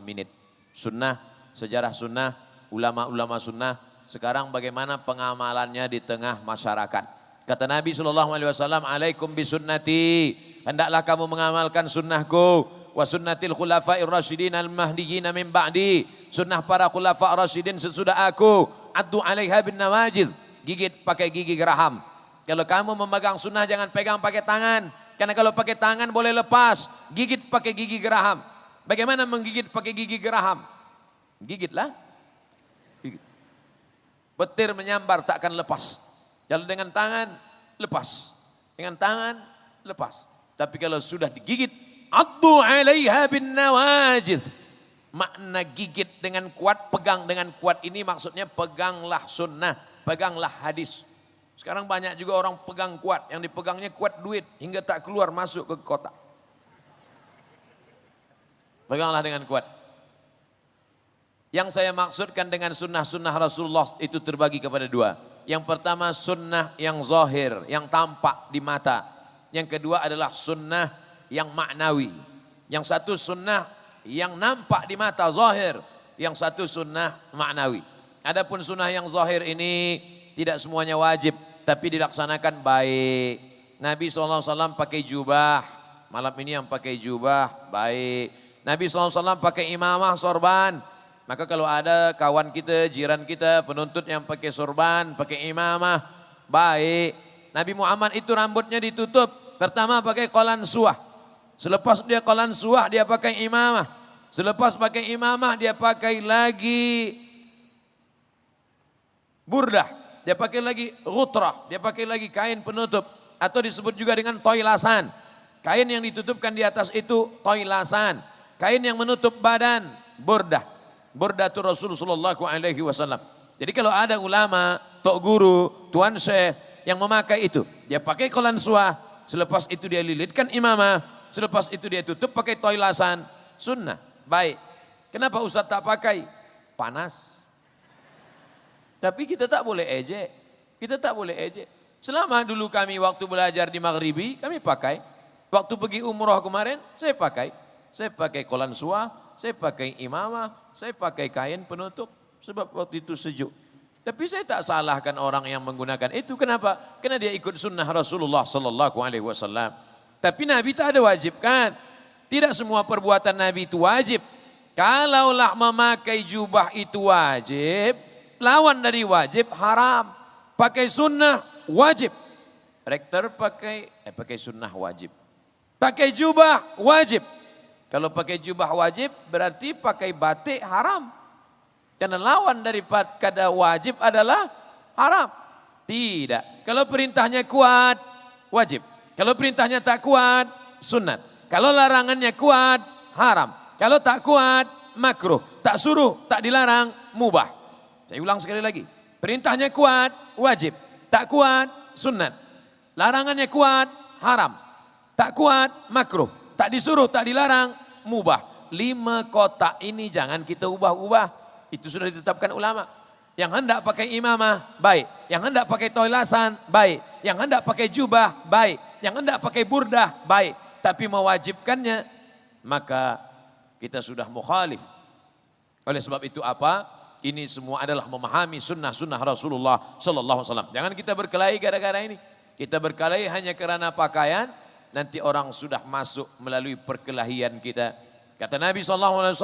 menit. Sunnah, sejarah sunnah, ulama-ulama sunnah. Sekarang bagaimana pengamalannya di tengah masyarakat. Kata Nabi SAW, alaikum bisunnati, hendaklah kamu mengamalkan sunnahku. Wa sunnatil khulafa'ir rasyidin al-mahdiyyin min ba'di, sunnah para khulafa' rasyidin sesudah aku. Addu 'alaiha bin nawajiz, gigit pakai gigi geraham. Kalau kamu memegang sunnah jangan pegang pakai tangan, Karena kalau pakai tangan boleh lepas, gigit pakai gigi geraham. Bagaimana menggigit pakai gigi geraham? Gigitlah. Gigit. Petir menyambar tak akan lepas. Kalau dengan tangan, lepas. Dengan tangan, lepas. Tapi kalau sudah digigit, addu 'alaiha bin nawajid. Makna gigit dengan kuat, pegang dengan kuat ini maksudnya peganglah sunnah, peganglah hadis. Sekarang banyak juga orang pegang kuat, yang dipegangnya kuat duit hingga tak keluar masuk ke kotak. Peganglah dengan kuat. Yang saya maksudkan dengan sunnah-sunnah Rasulullah itu terbagi kepada dua. Yang pertama sunnah yang zahir, yang tampak di mata. Yang kedua adalah sunnah yang maknawi. Yang satu sunnah yang nampak di mata zahir, yang satu sunnah maknawi. Adapun sunnah yang zahir ini tidak semuanya wajib, tapi dilaksanakan baik. Nabi SAW pakai jubah, malam ini yang pakai jubah baik. Nabi SAW pakai imamah sorban. Maka kalau ada kawan kita, jiran kita, penuntut yang pakai sorban, pakai imamah, baik. Nabi Muhammad itu rambutnya ditutup, pertama pakai qalan suah. Selepas dia qalan suah, dia pakai imamah. Selepas pakai imamah, dia pakai lagi burdah. Dia pakai lagi ghutrah, dia pakai lagi kain penutup. Atau disebut juga dengan toilasan. Kain yang ditutupkan di atas itu toilasan. Kain yang menutup badan, burdah. Burdatul Rasulullah SAW. Jadi kalau ada ulama, tok guru, tuan syekh yang memakai itu, dia pakai qalan suah, selepas itu dia lilitkan imamah, selepas itu dia tutup pakai toilasan, sunnah, baik. Kenapa Ustaz tak pakai? Panas. Tapi kita tak boleh ejek, kita tak boleh ejek. Selama dulu kami waktu belajar di Maghribi, kami pakai. Waktu pergi umroh kemarin, saya pakai. Saya pakai qalan suah, saya pakai imamah, saya pakai kain penutup sebab waktu itu sejuk. Tapi saya tak salahkan orang yang menggunakan itu. Kenapa? Karena dia ikut sunnah Rasulullah SAW. Tapi Nabi tak ada wajibkan. Tidak semua perbuatan Nabi itu wajib. Kalaulah memakai jubah itu wajib, lawan dari wajib haram. Pakai sunnah wajib. Rektor pakai sunnah wajib. Pakai jubah wajib. Kalau pakai jubah wajib berarti pakai batik haram. Karena lawan daripada wajib adalah haram. Tidak. Kalau perintahnya kuat, wajib. Kalau perintahnya tak kuat, sunat. Kalau larangannya kuat, haram. Kalau tak kuat, makruh. Tak suruh, tak dilarang, mubah. Saya ulang sekali lagi. Perintahnya kuat, wajib. Tak kuat, sunat. Larangannya kuat, haram. Tak kuat, makruh. Tak disuruh, tak dilarang, mubah. 5 kotak ini jangan kita ubah-ubah. Itu sudah ditetapkan ulama. Yang hendak pakai imamah, baik. Yang hendak pakai toilasan, baik. Yang hendak pakai jubah, baik. Yang hendak pakai burdah, baik. Tapi mewajibkannya, maka kita sudah mukhalif. Oleh sebab itu apa? Ini semua adalah memahami sunnah-sunnah Rasulullah SAW. Jangan kita berkelahi gara-gara ini. Kita berkelahi hanya kerana pakaian. Nanti orang sudah masuk melalui perkelahian kita. Kata Nabi SAW,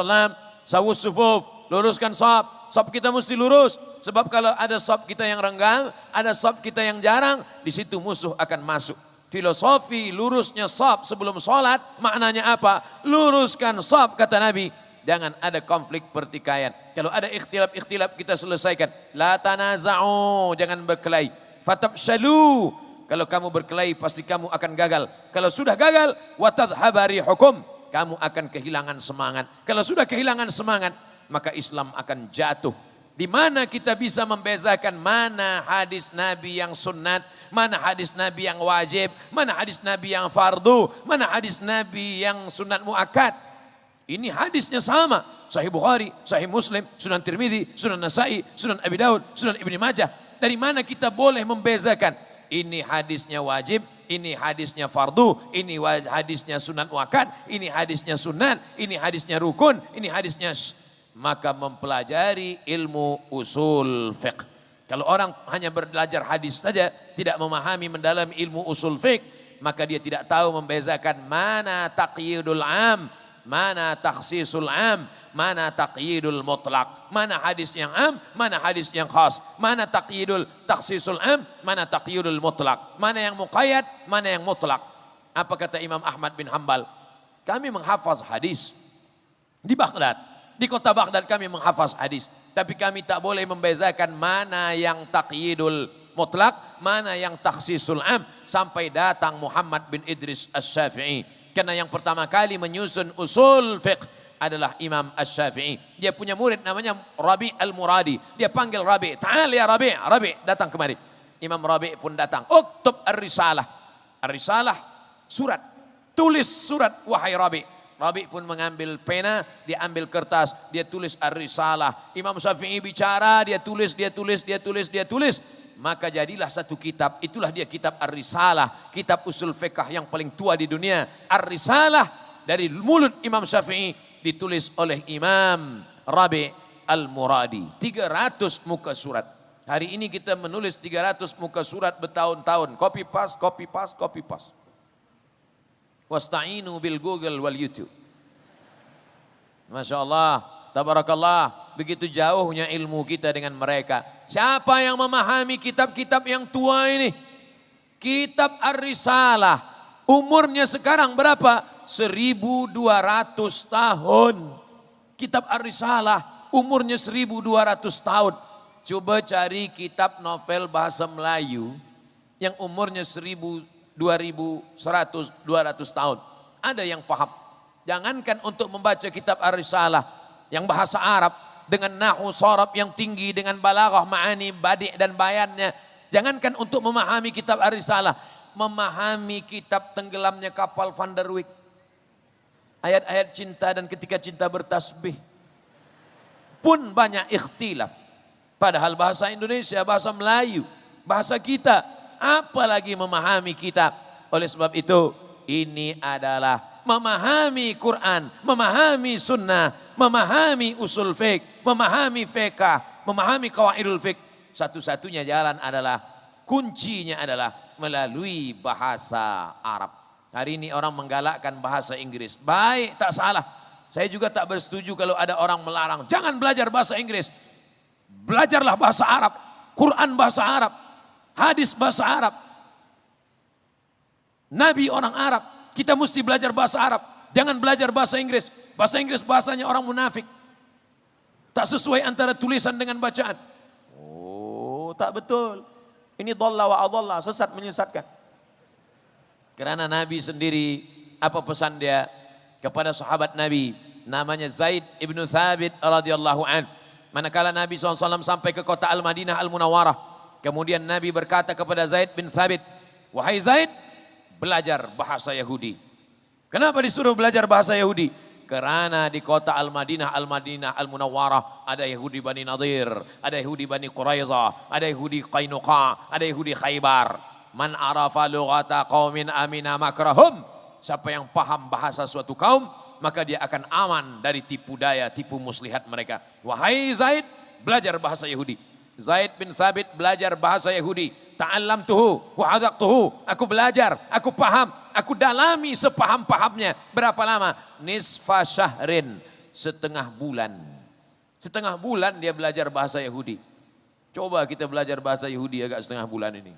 sawus sufuf, luruskan saf. Saf kita mesti lurus. Sebab kalau ada saf kita yang renggang, ada saf kita yang jarang, di situ musuh akan masuk. Filosofi lurusnya saf sebelum sholat, maknanya apa? Luruskan saf, kata Nabi. Jangan ada konflik pertikaian. Kalau ada ikhtilaf kita selesaikan. La tanaza'u, jangan berkelahi. Fatabshalu. Kalau kamu berkelahi pasti kamu akan gagal. Kalau sudah gagal, watadhhabari hukum, kamu akan kehilangan semangat. Kalau sudah kehilangan semangat, maka Islam akan jatuh. Di mana kita bisa membezakan mana hadis Nabi yang sunnat, mana hadis Nabi yang wajib, mana hadis Nabi yang fardu, mana hadis Nabi yang sunat muakkad. Ini hadisnya sama. Sahih Bukhari, Sahih Muslim, Sunan Tirmidzi, Sunan Nasa'i, Sunan Abi Daud, Sunan Ibni Majah. Dari mana kita boleh membezakan? Ini hadisnya wajib, ini hadisnya fardu, ini hadisnya sunat muakkad, ini hadisnya sunat, ini hadisnya rukun, ini hadisnya maka mempelajari ilmu usul fiqh. Kalau orang hanya belajar hadis saja, tidak memahami mendalami ilmu usul fiqh, maka dia tidak tahu membezakan mana taqyidul am, mana takhsisul am, mana taqyidul mutlak, mana hadis yang am, mana hadis yang khas, mana taqyidul takhsisul am, mana taqyidul mutlak, mana yang muqayyad, mana yang mutlak. Apa kata Imam Ahmad bin Hambal? Kami menghafaz hadis di Baghdad. Di kota Baghdad kami menghafaz hadis. Tapi kami tak boleh membezakan mana yang taqyidul mutlak, mana yang takhsisul am. Sampai datang Muhammad bin Idris Asy-Syafi'i. Karena yang pertama kali menyusun usul fiqh adalah Imam Asy-Syafi'i. Dia punya murid namanya Rabi' al-Muradi. Dia panggil Rabi', "Ta'al ya Rabi', Rabi' datang kemari." Imam Rabi' pun datang. "Uktub ar-risalah." Ar-risalah surat. Tulis surat wahai Rabi'. Rabi' pun mengambil pena, dia ambil kertas, dia tulis ar-risalah. Imam Syafi'i bicara, dia tulis. Maka jadilah satu kitab, itulah dia kitab ar-risalah. Kitab usul fiqh yang paling tua di dunia. Ar-risalah dari mulut Imam Syafi'i ditulis oleh Imam Rabi' al-Muradi. 300 muka surat. Hari ini kita menulis 300 muka surat bertahun-tahun. Copy paste. Wasta'inu bil Google wal YouTube. Masya Allah, tabarakallah. Begitu jauhnya ilmu kita dengan mereka. Siapa yang memahami kitab-kitab yang tua ini? Kitab Ar-Risalah. Umurnya sekarang berapa? 1200 tahun. Kitab Ar-Risalah umurnya 1200 tahun. Coba cari kitab novel bahasa Melayu yang umurnya 200 tahun. Ada yang faham. Jangankan untuk membaca kitab Ar-Risalah yang bahasa Arab dengan nahwu sharaf yang tinggi, dengan balaghah, ma'ani, badi' dan bayannya. Jangankan untuk memahami kitab Ar-Risalah, memahami kitab tenggelamnya kapal Van der Wijk. Ayat-ayat cinta dan ketika cinta bertasbih pun banyak ikhtilaf. Padahal bahasa Indonesia, bahasa Melayu, bahasa kita, apalagi memahami kitab. Oleh sebab itu, ini adalah memahami Quran, memahami sunnah, memahami usul fiqh, memahami fiqh, memahami qawaidul fiqh. Satu-satunya jalan adalah, kuncinya adalah melalui bahasa Arab. Hari ini orang menggalakkan bahasa Inggris. Baik, tak salah. Saya juga tak bersetuju kalau ada orang melarang, jangan belajar bahasa Inggris. Belajarlah bahasa Arab, Quran bahasa Arab, hadis bahasa Arab. Nabi orang Arab, kita mesti belajar bahasa Arab. Jangan belajar bahasa Inggris. Bahasa Inggris bahasanya orang munafik. Tak sesuai antara tulisan dengan bacaan. Oh, tak betul. Ini dhalla wa adhalla, sesat menyesatkan. Karena Nabi sendiri, apa pesan dia kepada sahabat Nabi, namanya Zaid ibnu Thabit radhiyallahu an. Manakala Nabi SAW sampai ke kota Al-Madinah Al-Munawwarah, kemudian Nabi berkata kepada Zaid bin Thabit, "Wahai Zaid, belajar bahasa Yahudi." Kenapa disuruh belajar bahasa Yahudi? Karena di kota Al-Madinah Al-Munawwarah ada Yahudi Bani Nadir, ada Yahudi Bani Quraizah, ada Yahudi Qainuqa, ada Yahudi Khaybar. Man arafa lughata qaumin amina makrahum. Siapa yang paham bahasa suatu kaum, maka dia akan aman dari tipu daya, tipu muslihat mereka. Wahai Zaid, belajar bahasa Yahudi. Zaid bin Thabit belajar bahasa Yahudi. Ta'allamtuhu wa hadaqtuhu. Aku belajar, aku paham, aku dalami sepaham-pahamnya. Berapa lama? Nisfa syahrin, setengah bulan. Setengah bulan dia belajar bahasa Yahudi. Coba kita belajar bahasa Yahudi agak setengah bulan ini.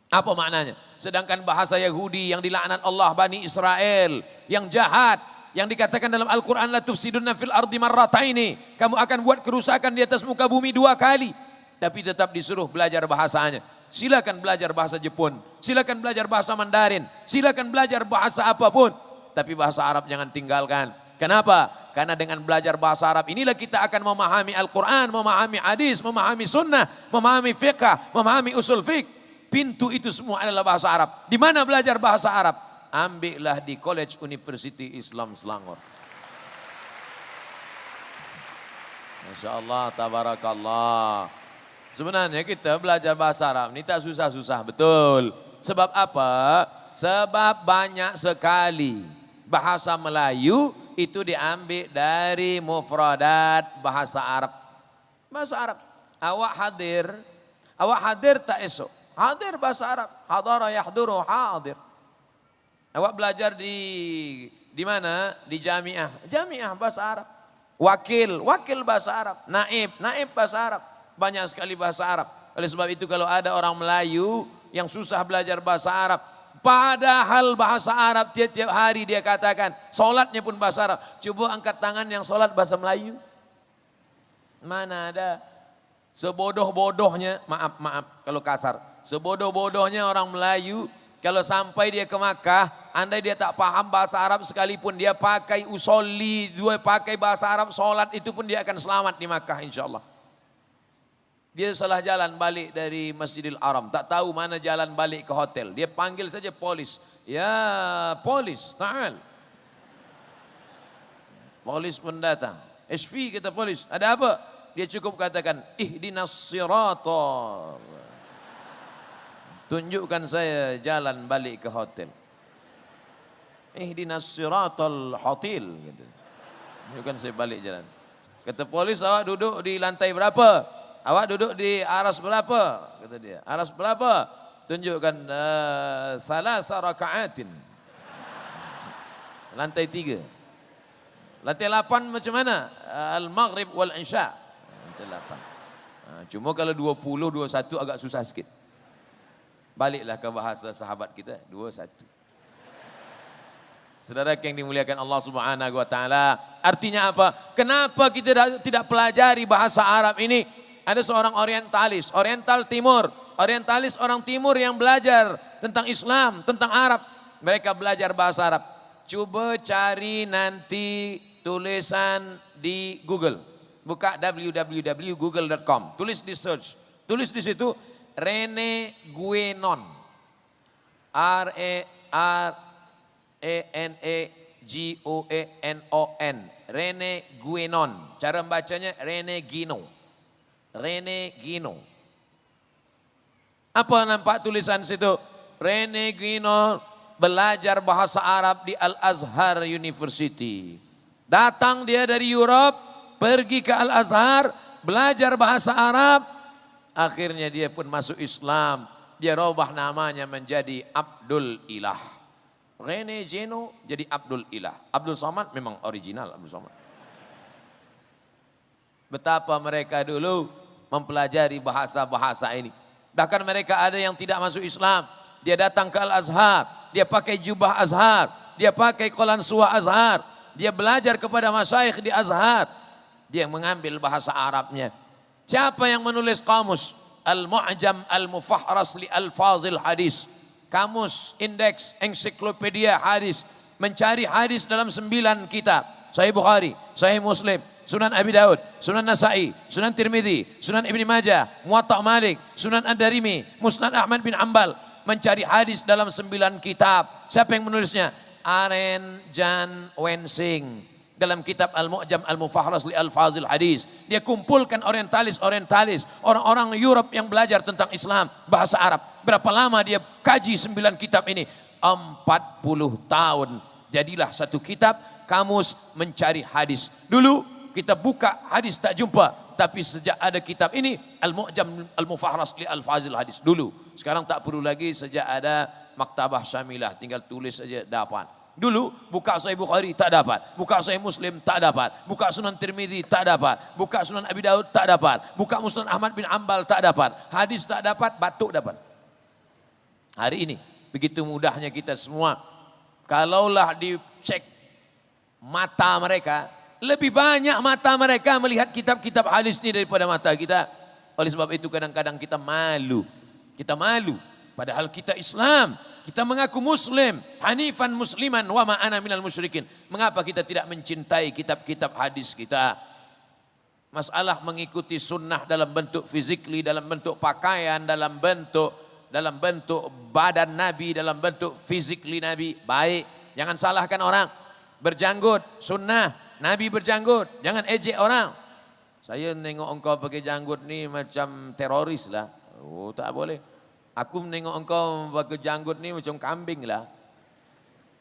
Apa maknanya? Sedangkan bahasa Yahudi yang dilaknat Allah Bani Israel, yang jahat, yang dikatakan dalam Al-Quran, la tufsidunna fil ardi marrataini, kamu akan buat kerusakan di atas muka bumi 2 kali. Tapi tetap disuruh belajar bahasanya. Silakan belajar bahasa Jepun, silakan belajar bahasa Mandarin, silakan belajar bahasa apapun, tapi bahasa Arab jangan tinggalkan. Kenapa? Karena dengan belajar bahasa Arab inilah kita akan memahami Al-Quran, memahami hadis, memahami sunnah, memahami fiqh, memahami usul fiqh. Pintu itu semua adalah bahasa Arab. Di mana belajar bahasa Arab? Ambillah di College University Islam Selangor. Masya Allah, tabarakallah. Sebenarnya kita belajar bahasa Arab ini tak susah-susah, betul. Sebab apa? Sebab banyak sekali bahasa Melayu itu diambil dari mufradat bahasa Arab. Bahasa Arab. Awak hadir tak esok. Hadir bahasa Arab. Hadara yahduru hadir. Awak belajar di mana? Di jamiah. Jamiah bahasa Arab. Wakil bahasa Arab. Naib bahasa Arab. Banyak sekali bahasa Arab. Oleh sebab itu kalau ada orang Melayu yang susah belajar bahasa Arab, Padahal bahasa Arab tiap-tiap hari dia katakan. Solatnya pun bahasa Arab. Coba angkat tangan yang solat bahasa Melayu. Mana ada. Sebodoh-bodohnya, maaf kalau kasar. Sebodoh-bodohnya orang Melayu. Kalau sampai dia ke Makkah, andai dia tak paham bahasa Arab sekalipun. Dia pakai usolli, dia pakai bahasa Arab, solat itu pun dia akan selamat di Makkah insya Allah. Dia salah jalan balik dari Masjidil Haram. Tak tahu mana jalan balik ke hotel. Dia panggil saja polis. Ya polis, ta'al. Polis pun datang. SV kata polis. Ada apa? Dia cukup katakan. Ihdinas siratal. Tunjukkan saya jalan balik ke hotel. Ihdinas siratal hotel. Tunjukkan saya balik jalan. Kata polis, awak duduk di lantai berapa? Awak duduk di aras berapa? Kata dia. Aras berapa? Tunjukkan salah rakaatin. Lantai 3. Lantai 8 macam mana? Al-Maghrib wal Isya. Lantai 8. Cuma kalau 20, 21 agak susah sikit. Baliklah ke bahasa sahabat kita. 21. Saudara yang dimuliakan Allah Subhanahu wa taala. Artinya apa? Kenapa kita tidak pelajari bahasa Arab ini? Ada seorang orientalis, oriental timur, orientalis orang timur yang belajar tentang Islam, tentang Arab. Mereka belajar bahasa Arab. Coba cari nanti tulisan di Google. Buka www.google.com. Tulis di search. Tulis di situ Rene Guénon. R-E-N-E-G-O-E-N-O-N. Rene Guénon. Cara membacanya Rene Guénon. Rene Guénon. Apa nampak tulisan situ? Rene Guénon belajar bahasa Arab di Al-Azhar University. Datang dia dari Europe, pergi ke Al-Azhar, belajar bahasa Arab. Akhirnya dia pun masuk Islam. Dia rubah namanya menjadi Abdul Ilah. Rene Guénon jadi Abdul Ilah. Abdul Somad memang original Abdul Somad. Betapa mereka dulu mempelajari bahasa-bahasa ini. Bahkan mereka ada yang tidak masuk Islam. Dia datang ke Al-Azhar. Dia pakai jubah Azhar. Dia pakai qalansuwa Azhar. Dia belajar kepada masyayikh di Azhar. Dia mengambil bahasa Arabnya. Siapa yang menulis kamus? Al-Mu'jam Al-Mufahras li Al-Fazil Hadis. Kamus, indeks, ensiklopedia hadis. Mencari hadis dalam 9 kitab. Sahih Bukhari, Sahih Muslim, Sunan Abi Daud, Sunan Nasa'i, Sunan Tirmidzi, Sunan Ibn Majah, Muwatta Malik, Sunan Ad-Darimi, Musnad Ahmad bin Ambal. Mencari hadis dalam 9 kitab. Siapa yang menulisnya? Aren Jan Wensing. Dalam kitab Al-Mu'jam Al-Mufahras li Al-Fazil Hadis. Dia kumpulkan orientalis-orientalis. Orang-orang Europe yang belajar tentang Islam, bahasa Arab. Berapa lama dia kaji 9 kitab ini? 40 tahun. Jadilah satu kitab, kamus mencari hadis. Dulu kita buka hadis tak jumpa, tapi sejak ada kitab ini Al-Mu'jam Al-Mufahras li Al-Fazil Hadis dulu. Sekarang tak perlu lagi sejak ada Maktabah Syamilah, tinggal tulis saja dapat. Dulu buka Sahih Bukhari tak dapat, buka Sahih Muslim tak dapat, buka Sunan Tirmidzi tak dapat, buka Sunan Abi Daud tak dapat, buka Musnad Ahmad bin Ambal tak dapat, hadis tak dapat, batuk dapat. Hari ini begitu mudahnya kita semua. Kalaulah dicek mata mereka, lebih banyak mata mereka melihat kitab-kitab hadis ini daripada mata kita. Oleh sebab itu kadang-kadang kita malu. Kita malu. Padahal kita Islam. Kita mengaku Muslim. Hanifan musliman wa ma'ana minal musyrikin. Mengapa kita tidak mencintai kitab-kitab hadis kita? Masalah mengikuti sunnah dalam bentuk fizikli, dalam bentuk pakaian, dalam bentuk badan Nabi, dalam bentuk fizikli Nabi. Baik. Jangan salahkan orang. Berjanggut, sunnah. Nabi berjanggut, jangan ejek orang. Saya nengok engkau pakai janggut ni macam teroris lah. Oh tak boleh. Aku menengok engkau pakai janggut ni macam kambing lah.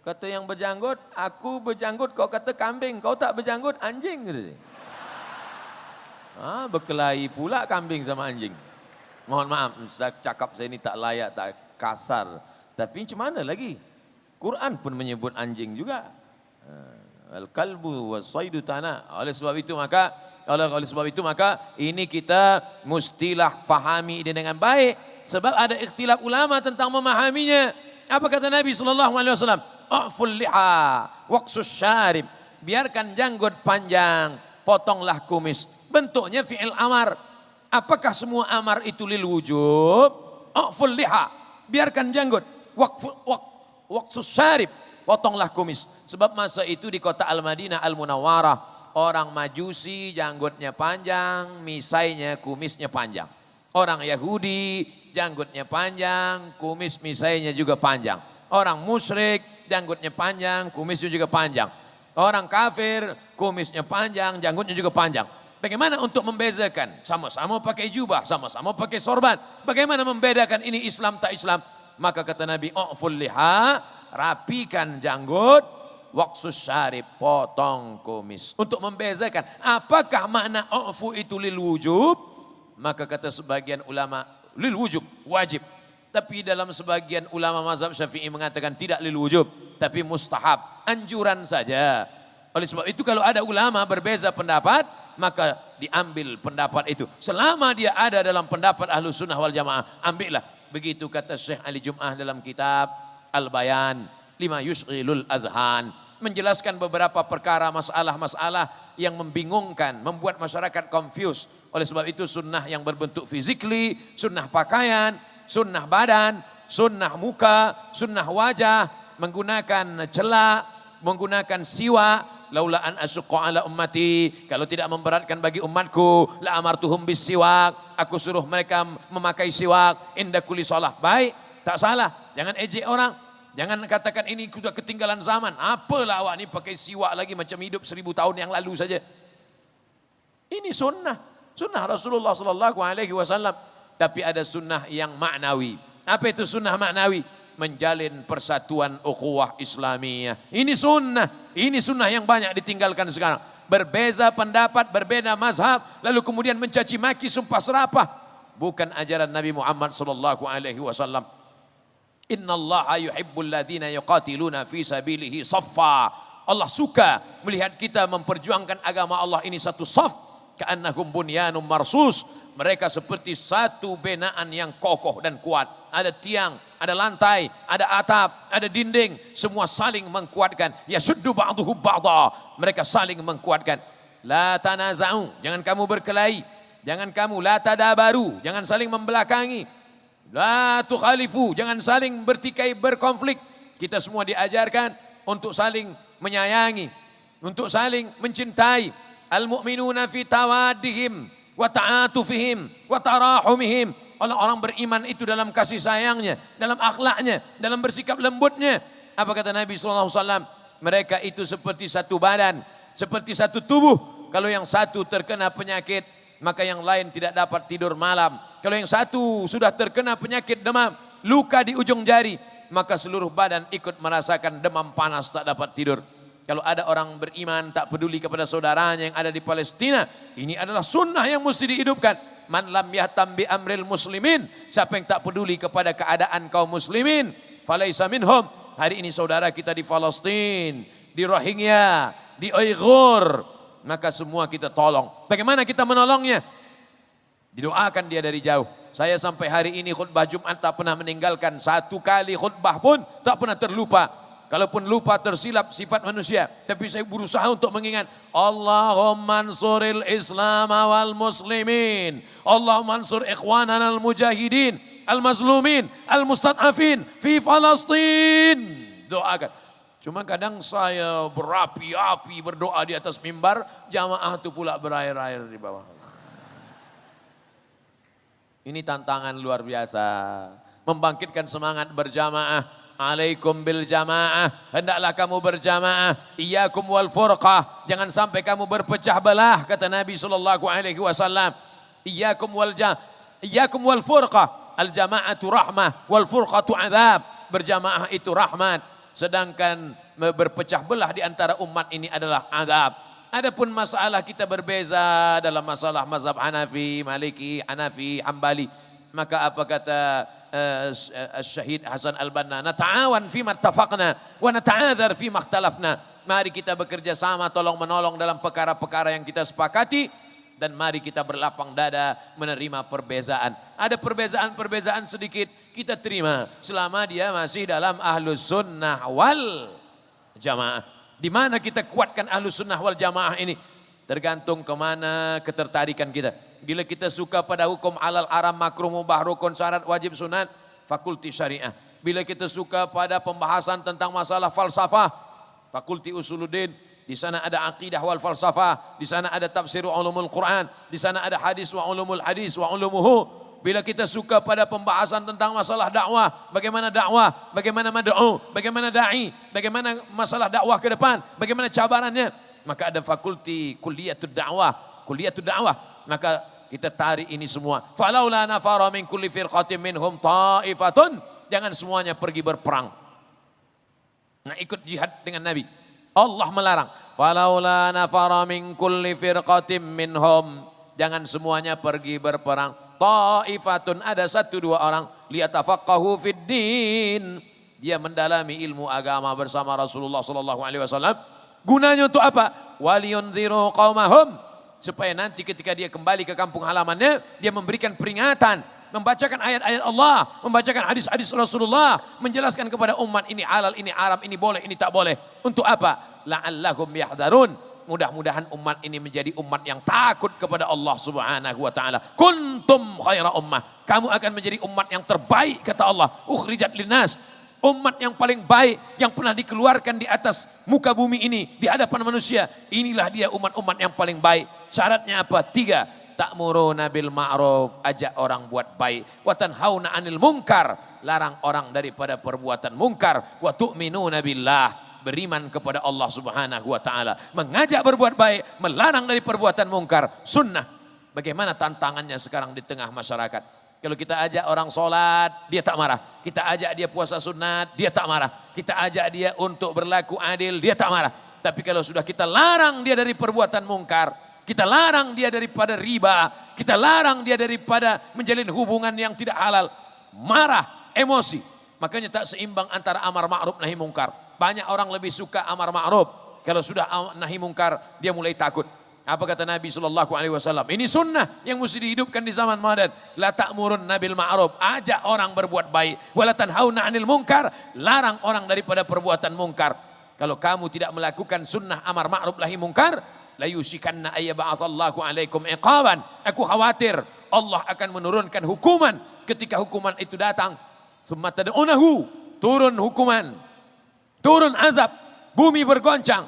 Kata yang berjanggut, aku berjanggut, kau kata kambing. Kau tak berjanggut, anjing. Berkelahi pula kambing sama anjing. Mohon maaf, cakap saya ni tak layak, tak kasar. Tapi macam mana lagi? Quran pun menyebut anjing juga. Al-kalbu was-saidu tanah. Oleh sebab itu maka ini kita mestilah fahami ini dengan baik, sebab ada ikhtilaf ulama tentang memahaminya. Apa kata Nabi SAW? A'ful liha, waqsus syarib. Biarkan janggut panjang, potonglah kumis. Bentuknya fi'il amar. Apakah semua amar itu lil wujub? A'ful liha, biarkan janggut. Waqsus syarib, potonglah kumis. Sebab masa itu di kota Al-Madinah Al-Munawwarah, orang Majusi janggutnya panjang, misainya kumisnya panjang. Orang Yahudi janggutnya panjang, kumis misainya juga panjang. Orang musyrik janggutnya panjang, kumisnya juga panjang. Orang kafir kumisnya panjang, janggutnya juga panjang. Bagaimana untuk membezakan? Sama-sama pakai jubah, sama-sama pakai sorban. Bagaimana membedakan ini Islam tak Islam? Maka kata Nabi, u'ful liha, rapikan janggut, waqsus syarib, potong kumis. Untuk membezakan, apakah makna u'fu itu lil wujub? Maka kata sebagian ulama, lil wujub, wajib. Tapi dalam sebagian ulama mazhab Syafi'i mengatakan tidak lil wujub, tapi mustahab, anjuran saja. Oleh sebab itu kalau ada ulama berbeza pendapat, maka diambil pendapat itu. Selama dia ada dalam pendapat Ahlus Sunnah wal Jamaah, ambillah. Begitu kata Syekh Ali Jum'ah dalam kitab Al-Bayan, lima yusghilul adhan, menjelaskan beberapa perkara masalah-masalah yang membingungkan, membuat masyarakat confused. Oleh sebab itu sunnah yang berbentuk fizikli, sunnah pakaian, sunnah badan, sunnah muka, sunnah wajah, menggunakan celak, menggunakan siwak, laula an asyqa ala ummati, kalau tidak memberatkan bagi umatku, la amartuhum bis siwak, aku suruh mereka memakai siwak inda kulli shalah. Baik, tak salah, jangan ejek orang, jangan katakan ini sudah ketinggalan zaman. Apalah awak ni pakai siwak lagi macam hidup 1000 tahun yang lalu saja. Ini sunnah, sunnah Rasulullah sallallahu alaihi wasallam. Tapi ada sunnah yang maknawi. Apa itu sunnah maknawi? Menjalin persatuan ukhuwah Islamiyah. Ini sunnah yang banyak ditinggalkan sekarang. Berbeza pendapat, berbeda mazhab, lalu kemudian mencaci maki, sumpah serapah. Bukan ajaran Nabi Muhammad sallallahu alaihi wasallam. Innallaha yuhibbul ladzina yuqatiluna fi sabilihi saffa. Allah suka melihat kita memperjuangkan agama Allah ini satu saf. Ka'annahum bunyanum marsus. Mereka seperti satu binaan yang kokoh dan kuat. Ada tiang, ada lantai, ada atap, ada dinding. Semua saling mengkuatkan. Yashuddu ba'duhu ba'da. Mereka saling mengkuatkan. La tanaza'u. Jangan kamu berkelahi. Jangan kamu la tadabaru. Jangan saling membelakangi. La tukhalifu. Jangan saling bertikai, berkonflik. Kita semua diajarkan untuk saling menyayangi. Untuk saling mencintai. Al-mu'minuna fi tawaddihim wa ta'atufihim wa tarahumihim. Orang-orang beriman itu dalam kasih sayangnya, dalam akhlaknya, dalam bersikap lembutnya. Apa kata Nabi SAW? Mereka itu seperti satu badan, seperti satu tubuh. Kalau yang satu terkena penyakit, maka yang lain tidak dapat tidur malam. Kalau yang satu sudah terkena penyakit demam, luka di ujung jari, maka seluruh badan ikut merasakan demam panas, tak dapat tidur. Kalau ada orang beriman tak peduli kepada saudaranya yang ada di Palestina, ini adalah sunnah yang mesti dihidupkan. Man lam yahtam bi amril muslimin, siapa yang tak peduli kepada keadaan kaum muslimin, falaisa minhum. Hari ini saudara kita di Palestina, di Rohingya, di Uighur, maka semua kita tolong. Bagaimana kita menolongnya? Didoakan dia dari jauh. Saya sampai hari ini khutbah Jumat tak pernah meninggalkan satu kali khutbah pun, tak pernah terlupa. Kalaupun lupa tersilap sifat manusia, tapi saya berusaha untuk mengingat. Allahumma ansuril Islam wal muslimin. Allahumma ansur ikhwanana al mujahidin, al mazlumin, al mustad'afin fi Palestin. Doakan. Cuma kadang saya berapi-api berdoa di atas mimbar, jamaah itu pula berair-air di bawah. Ini tantangan luar biasa. Membangkitkan semangat berjamaah. Alaikum bil jamaah, hendaklah kamu berjamaah. Iyyakum wal furqah, jangan sampai kamu berpecah belah, kata Nabi sallallahu alaihi wasallam. Iyyakum wal furqah, al jamaatu rahmah wal furqatu adzab. Berjamaah itu rahmat, sedangkan berpecah belah di antara umat ini adalah azab. Adapun masalah kita berbeza dalam masalah mazhab Hanafi, Maliki, Hanafi, Hambali, maka apa kata Syahid Hasan Al-Banna, nata'awan fima ittafaqna wa nata'adzar fima ikhtalafna. Mari kita bekerja sama, tolong menolong dalam perkara-perkara yang kita sepakati, Dan mari kita berlapang dada menerima perbezaan. Ada perbezaan-perbezaan sedikit kita terima selama dia masih dalam ahlus sunnah wal jamaah. Di mana kita kuatkan ahlus sunnah wal jamaah ini? Tergantung kemana ketertarikan kita. Bila kita suka pada hukum halal, haram, makruh, mubah, rukun, syarat, wajib, sunat, fakulti syariah. Bila kita suka pada pembahasan tentang masalah falsafah, fakulti usuluddin. Di sana ada aqidah wal falsafah, di sana ada tafsir ulumul Quran, di sana ada hadis wa ulumul hadis wa ulumuhu. Bila kita suka pada pembahasan tentang masalah dakwah, bagaimana mad'u, bagaimana dai, bagaimana masalah dakwah ke depan, bagaimana cabarannya, maka ada fakulti kulliyatud dakwah, maka kita tarik ini semua. Falaula nafara min kulli firqatin minhum ta'ifatun, jangan semuanya pergi berperang. Nah, ikut jihad dengan Nabi. Allah melarang. Falaula nafara min kulli firqatin minhum, jangan semuanya pergi berperang. Ta'ifatun, ada 1-2 orang, liyatafaqahu fid din, dia mendalami ilmu agama bersama Rasulullah sallallahu alaihi wasallam. Gunanya untuk apa? Waliyunziru qaumahum, supaya nanti ketika dia kembali ke kampung halamannya, dia memberikan peringatan, membacakan ayat-ayat Allah, membacakan hadis-hadis Rasulullah, menjelaskan kepada umat ini halal, ini haram, ini boleh, ini tak boleh. Untuk apa? La'allahum yahdharun. Mudah-mudahan umat ini menjadi umat yang takut kepada Allah Subhanahu wa taala. Kuntum khaira ummah, kamu akan menjadi umat yang terbaik kata Allah. Ukhrijat linnas, umat yang paling baik yang pernah dikeluarkan di atas muka bumi ini di hadapan manusia. Inilah dia umat-umat yang paling baik. Syaratnya apa? 3. Ta'muruna bil ma'ruf, ajak orang buat baik. Wa tanhauna 'anil munkar, larang orang daripada perbuatan mungkar. Wa tu'minuna billah, beriman kepada Allah Subhanahu wa taala. Mengajak berbuat baik, melarang dari perbuatan mungkar. Sunnah. Bagaimana tantangannya sekarang di tengah masyarakat? Kalau kita ajak orang sholat, dia tak marah. Kita ajak dia puasa sunat, dia tak marah. Kita ajak dia untuk berlaku adil, dia tak marah. Tapi kalau sudah kita larang dia dari perbuatan mungkar, kita larang dia daripada riba, kita larang dia daripada menjalin hubungan yang tidak halal, marah, emosi. Makanya tak seimbang antara amar ma'ruf nahi mungkar. Banyak orang lebih suka amar ma'ruf. Kalau sudah nahi mungkar, dia mulai takut. Apa kata Nabi SAW? Ini sunnah yang mesti dihidupkan di zaman modern. La ta'murun nabil ma'ruf, ajak orang berbuat baik. Wala tanhauna 'anil munkar, larang orang daripada perbuatan mungkar. Kalau kamu tidak melakukan sunnah amar ma'ruf nahi mungkar, la yusikanna ayyab'atsallahu 'alaikum iqaban. Aku khawatir Allah akan menurunkan hukuman. Ketika hukuman itu datang, summa tad'unahu, turun hukuman, turun azab, bumi bergoncang.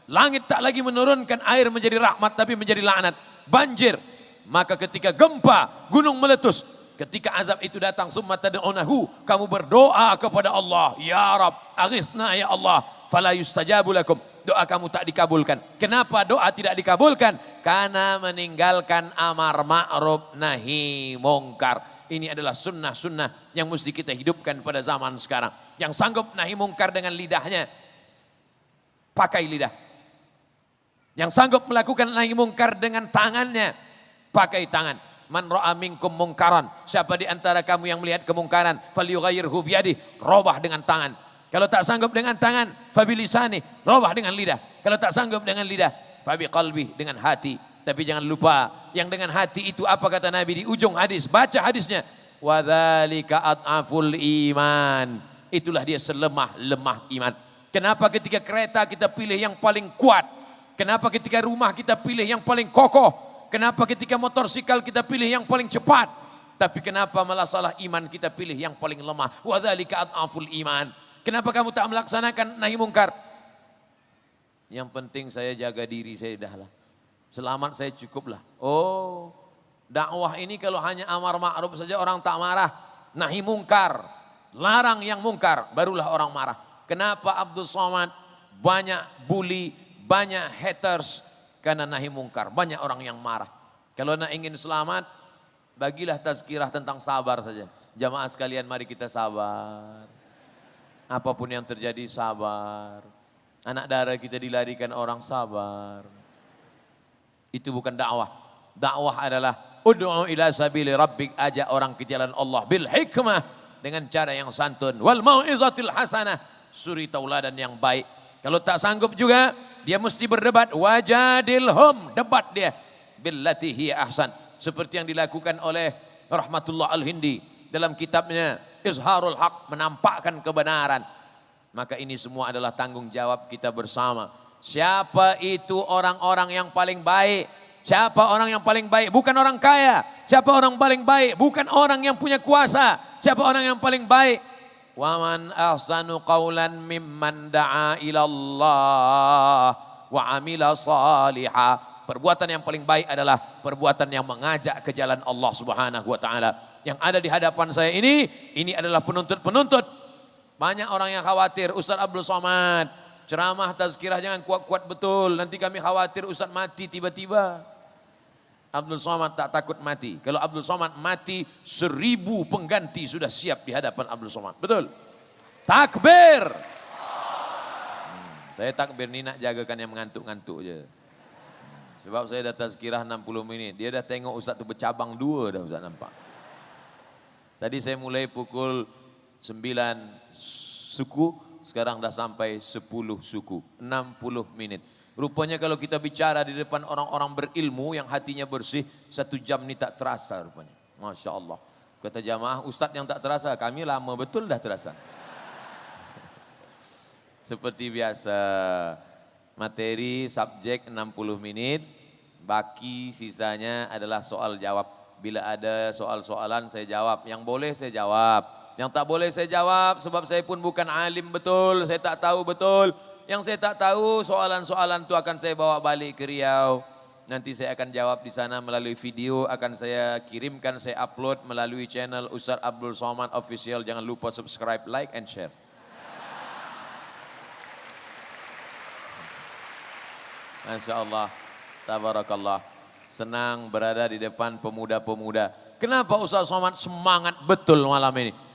Langit tak lagi menurunkan air menjadi rahmat, tapi menjadi laknat, banjir. Maka ketika gempa, gunung meletus, ketika azab itu datang, summa tad'unahu, kamu berdoa kepada Allah, ya Rab, aghithna ya Allah, fala yustajabu lakum. Doa kamu tak dikabulkan. Kenapa doa tidak dikabulkan? Karena meninggalkan amar ma'ruf nahi mungkar. Ini adalah sunnah-sunnah yang mesti kita hidupkan pada zaman sekarang. Yang sanggup nahi mungkar dengan lidahnya, pakai lidah. Yang sanggup melakukan nahi mungkar dengan tangannya, pakai tangan. Man ra'a minkum mungkaran, siapa di antara kamu yang melihat kemungkaran, falyughayyirhu biyadihi, robah dengan tangan. Kalau tak sanggup dengan tangan, fabilisani, robah dengan lidah. Kalau tak sanggup dengan lidah, fabiqalbi, dengan hati. Tapi jangan lupa, yang dengan hati itu apa kata Nabi di ujung hadis, baca hadisnya, wa dzalika ad'aful iman. Itulah dia selemah-lemah iman. Kenapa ketika kereta kita pilih yang paling kuat? Kenapa ketika rumah kita pilih yang paling kokoh? Kenapa ketika motorsikal kita pilih yang paling cepat? Tapi kenapa malah salah iman kita pilih yang paling lemah? Wa dzalika ad'aful iman. Kenapa kamu tak melaksanakan nahi mungkar? Yang penting saya jaga diri saya dah lah. Selamat saya cukuplah. Oh, dakwah ini kalau hanya amar ma'ruf saja orang tak marah. Nahi mungkar, larang yang mungkar, barulah orang marah. Kenapa Abdul Somad banyak bully, banyak haters karena nahi mungkar, banyak orang yang marah. Kalau nak ingin selamat, bagilah tazkirah tentang sabar saja. Jamaah sekalian, mari kita sabar. Apapun yang terjadi sabar. Anak darah kita dilarikan orang, sabar. Itu bukan dakwah. Dakwah adalah ud'u ila sabili rabbik, ajak orang ke jalan Allah bil hikmah, dengan cara yang santun, wal mau'izatil hasanah, suri tauladan yang baik. Kalau tak sanggup juga, dia mesti berdebat, wajadilhum, debat dia. billati hiya ahsan. Seperti yang dilakukan oleh Rahmatullah Al-Hindi dalam kitabnya Izharul Haq, menampakkan kebenaran. Maka ini semua adalah tanggung jawab kita bersama. Siapa itu orang-orang yang paling baik? Siapa orang yang paling baik? Bukan orang kaya. Siapa orang paling baik? Bukan orang yang punya kuasa. Siapa orang yang paling baik? Wa man ahsanu qawlan mimman da'a ilallah wa amila salihah. Perbuatan yang paling baik adalah perbuatan yang mengajak ke jalan Allah Subhanahu wa taala. Yang ada di hadapan saya ini adalah penuntut-penuntut. Banyak orang yang khawatir, Ustaz Abdul Somad ceramah tazkirah jangan kuat-kuat betul, nanti kami khawatir Ustaz mati tiba-tiba. Abdul Somad tak takut mati. Kalau Abdul Somad mati, 1000 pengganti sudah siap di hadapan Abdul Somad. Betul? Takbir. Saya takbir ni nak jagakan yang mengantuk-ngantuk je. Sebab saya dah tazkirah 60 minit. Dia dah tengok Ustaz tu bercabang 2 dah Ustaz nampak. Tadi saya mulai pukul 9 suku, sekarang dah sampai 10 suku, 60 menit. Rupanya kalau kita bicara di depan orang-orang berilmu yang hatinya bersih, 1 jam ni tak terasa rupanya. Masya Allah. Kata jamaah, Ustaz yang tak terasa, kami lama betul dah terasa. Seperti biasa, materi, subjek 60 menit, baki sisanya adalah soal jawab. Bila ada soal-soalan saya jawab, yang boleh saya jawab. Yang tak boleh saya jawab sebab saya pun bukan alim betul, saya tak tahu betul. Yang saya tak tahu soalan-soalan itu akan saya bawa balik ke Riau. Nanti saya akan jawab di sana melalui video, akan saya kirimkan, saya upload melalui channel Ustaz Abdul Somad Official. Jangan lupa subscribe, like and share. Masya Allah, tabarakallah. Senang berada di depan pemuda-pemuda. Kenapa Ustaz Somad semangat betul malam ini?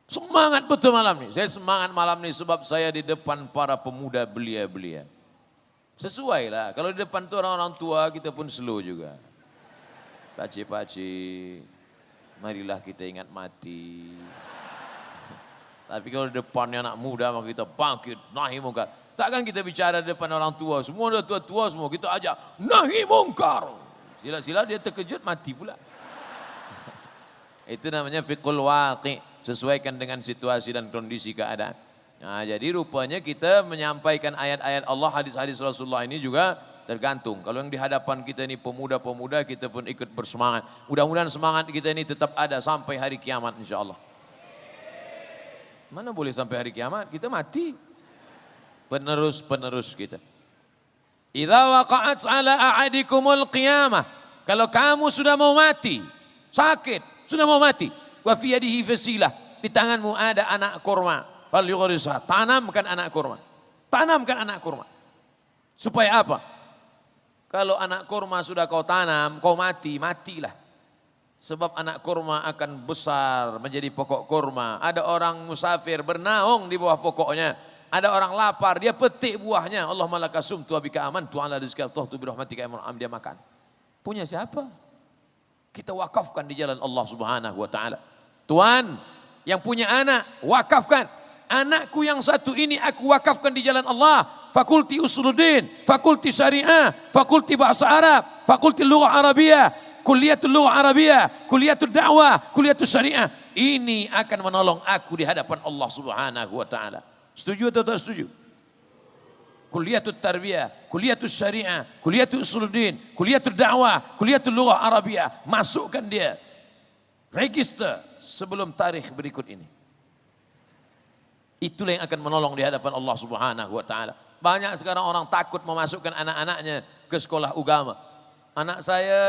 Semangat betul malam ini. Saya semangat malam ini sebab saya di depan para pemuda belia-belia. Sesuai lah. Kalau di depan tu orang-orang tua kita pun slow juga. Pakcik-pakcik, marilah kita ingat mati. Tapi kalau di depannya anak muda maka kita bangkit, nahi mungkar. Takkan kita bicara di depan orang tua. Semua dah tua-tua semua. Kita ajak nahi mungkar. Sila-sila dia terkejut mati pula. Itu namanya fiqhul waqi'. Sesuaikan dengan situasi dan kondisi keadaan. Nah, jadi rupanya kita menyampaikan ayat-ayat Allah, hadis-hadis Rasulullah ini juga tergantung. Kalau yang di hadapan kita ini pemuda-pemuda, kita pun ikut bersemangat. Mudah-mudahan semangat kita ini tetap ada sampai hari kiamat insya Allah. Mana boleh sampai hari kiamat? Kita mati. Penerus-penerus kita. Idza waqa'at 'ala ahadikumul qiyamah. Kalau kamu sudah mau mati, sakit, sudah mau mati, wa fi yadihi fasilah, di tanganmu ada anak kurma, falyughrisha, tanamkan anak kurma. Tanamkan anak kurma. Supaya apa? Kalau anak kurma sudah kau tanam, kau mati, matilah. Sebab anak kurma akan besar menjadi pokok kurma. Ada orang musafir bernaung di bawah pokoknya. Ada orang lapar, dia petik buahnya. Allahumma laka sumtu wa bika amantu ala rizqika tuhtu bi rahmatika ya mun'am, dia makan. Punya siapa? Kita wakafkan di jalan Allah Subhanahu wa taala. Tuan yang punya anak, wakafkan. Anakku yang satu ini aku wakafkan di jalan Allah. Fakulti Usuluddin, fakulti Syariah, fakulti Bahasa Arab, fakulti Lughah Arabiyah, Kuliatul Lughah Arabiyah, Kuliatul Da'wah, Kuliatul Syariah. Ini akan menolong aku di hadapan Allah Subhanahu wa taala. Setuju atau tak setuju? Kuliatul Tarbiyah, Kuliatul Syariah, Kuliatul Usuluddin, Kuliatul Da'wah, Kuliatul Lughah Arabiyah. Masukkan dia. Register sebelum tarikh berikut ini. Itulah yang akan menolong di hadapan Allah Subhanahu wa taala. Banyak sekarang orang takut memasukkan anak-anaknya ke sekolah agama. Anak saya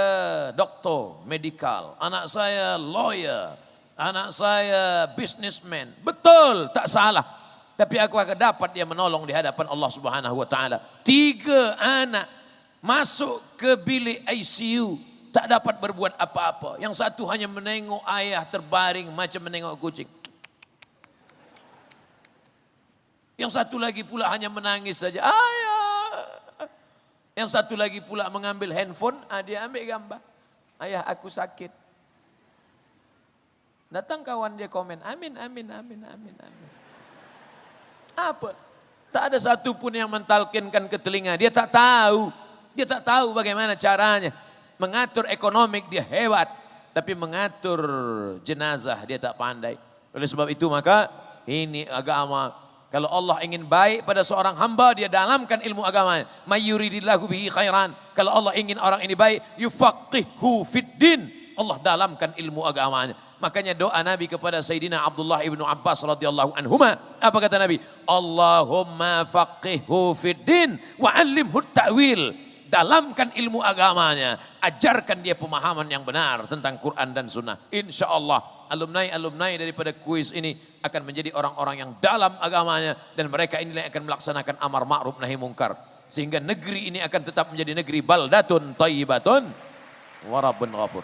doktor, medical, anak saya lawyer, anak saya businessman. Betul, tak salah. Tapi aku akan dapat dia menolong di hadapan Allah Subhanahu wa taala. 3 anak masuk ke bilik ICU, tak dapat berbuat apa-apa. Yang satu hanya menengok ayah terbaring macam menengok kucing. Yang satu lagi pula hanya menangis saja. Ayah. Yang satu lagi pula mengambil handphone, dia ambil gambar. Ayah aku sakit. Datang kawan dia komen, amin, amin, amin, amin, amin. Apa? Tak ada satu pun yang mentalkinkan ke telinga. Dia tak tahu. Dia tak tahu bagaimana caranya. Mengatur ekonomi dia hebat. Tapi mengatur jenazah dia tak pandai. Oleh sebab itu maka ini agama. Kalau Allah ingin baik pada seorang hamba, dia dalamkan ilmu agamanya. Mayyuridillahu bihi khairan. Kalau Allah ingin orang ini baik, yufaqihu fiddin. Allah dalamkan ilmu agamanya. Makanya doa Nabi kepada Sayyidina Abdullah ibnu Abbas radhiyallahu anhuma. Apa kata Nabi? Allahumma faqihu fiddin wa alimhu ta'wil. Dalamkan ilmu agamanya, ajarkan dia pemahaman yang benar tentang Quran dan Sunnah. Insya Allah alumni daripada kuis ini akan menjadi orang-orang yang dalam agamanya, dan mereka inilah yang akan melaksanakan amar ma'ruf nahi mungkar, sehingga negeri ini akan tetap menjadi negeri baldatun thayyibatun wa rabbun ghafur.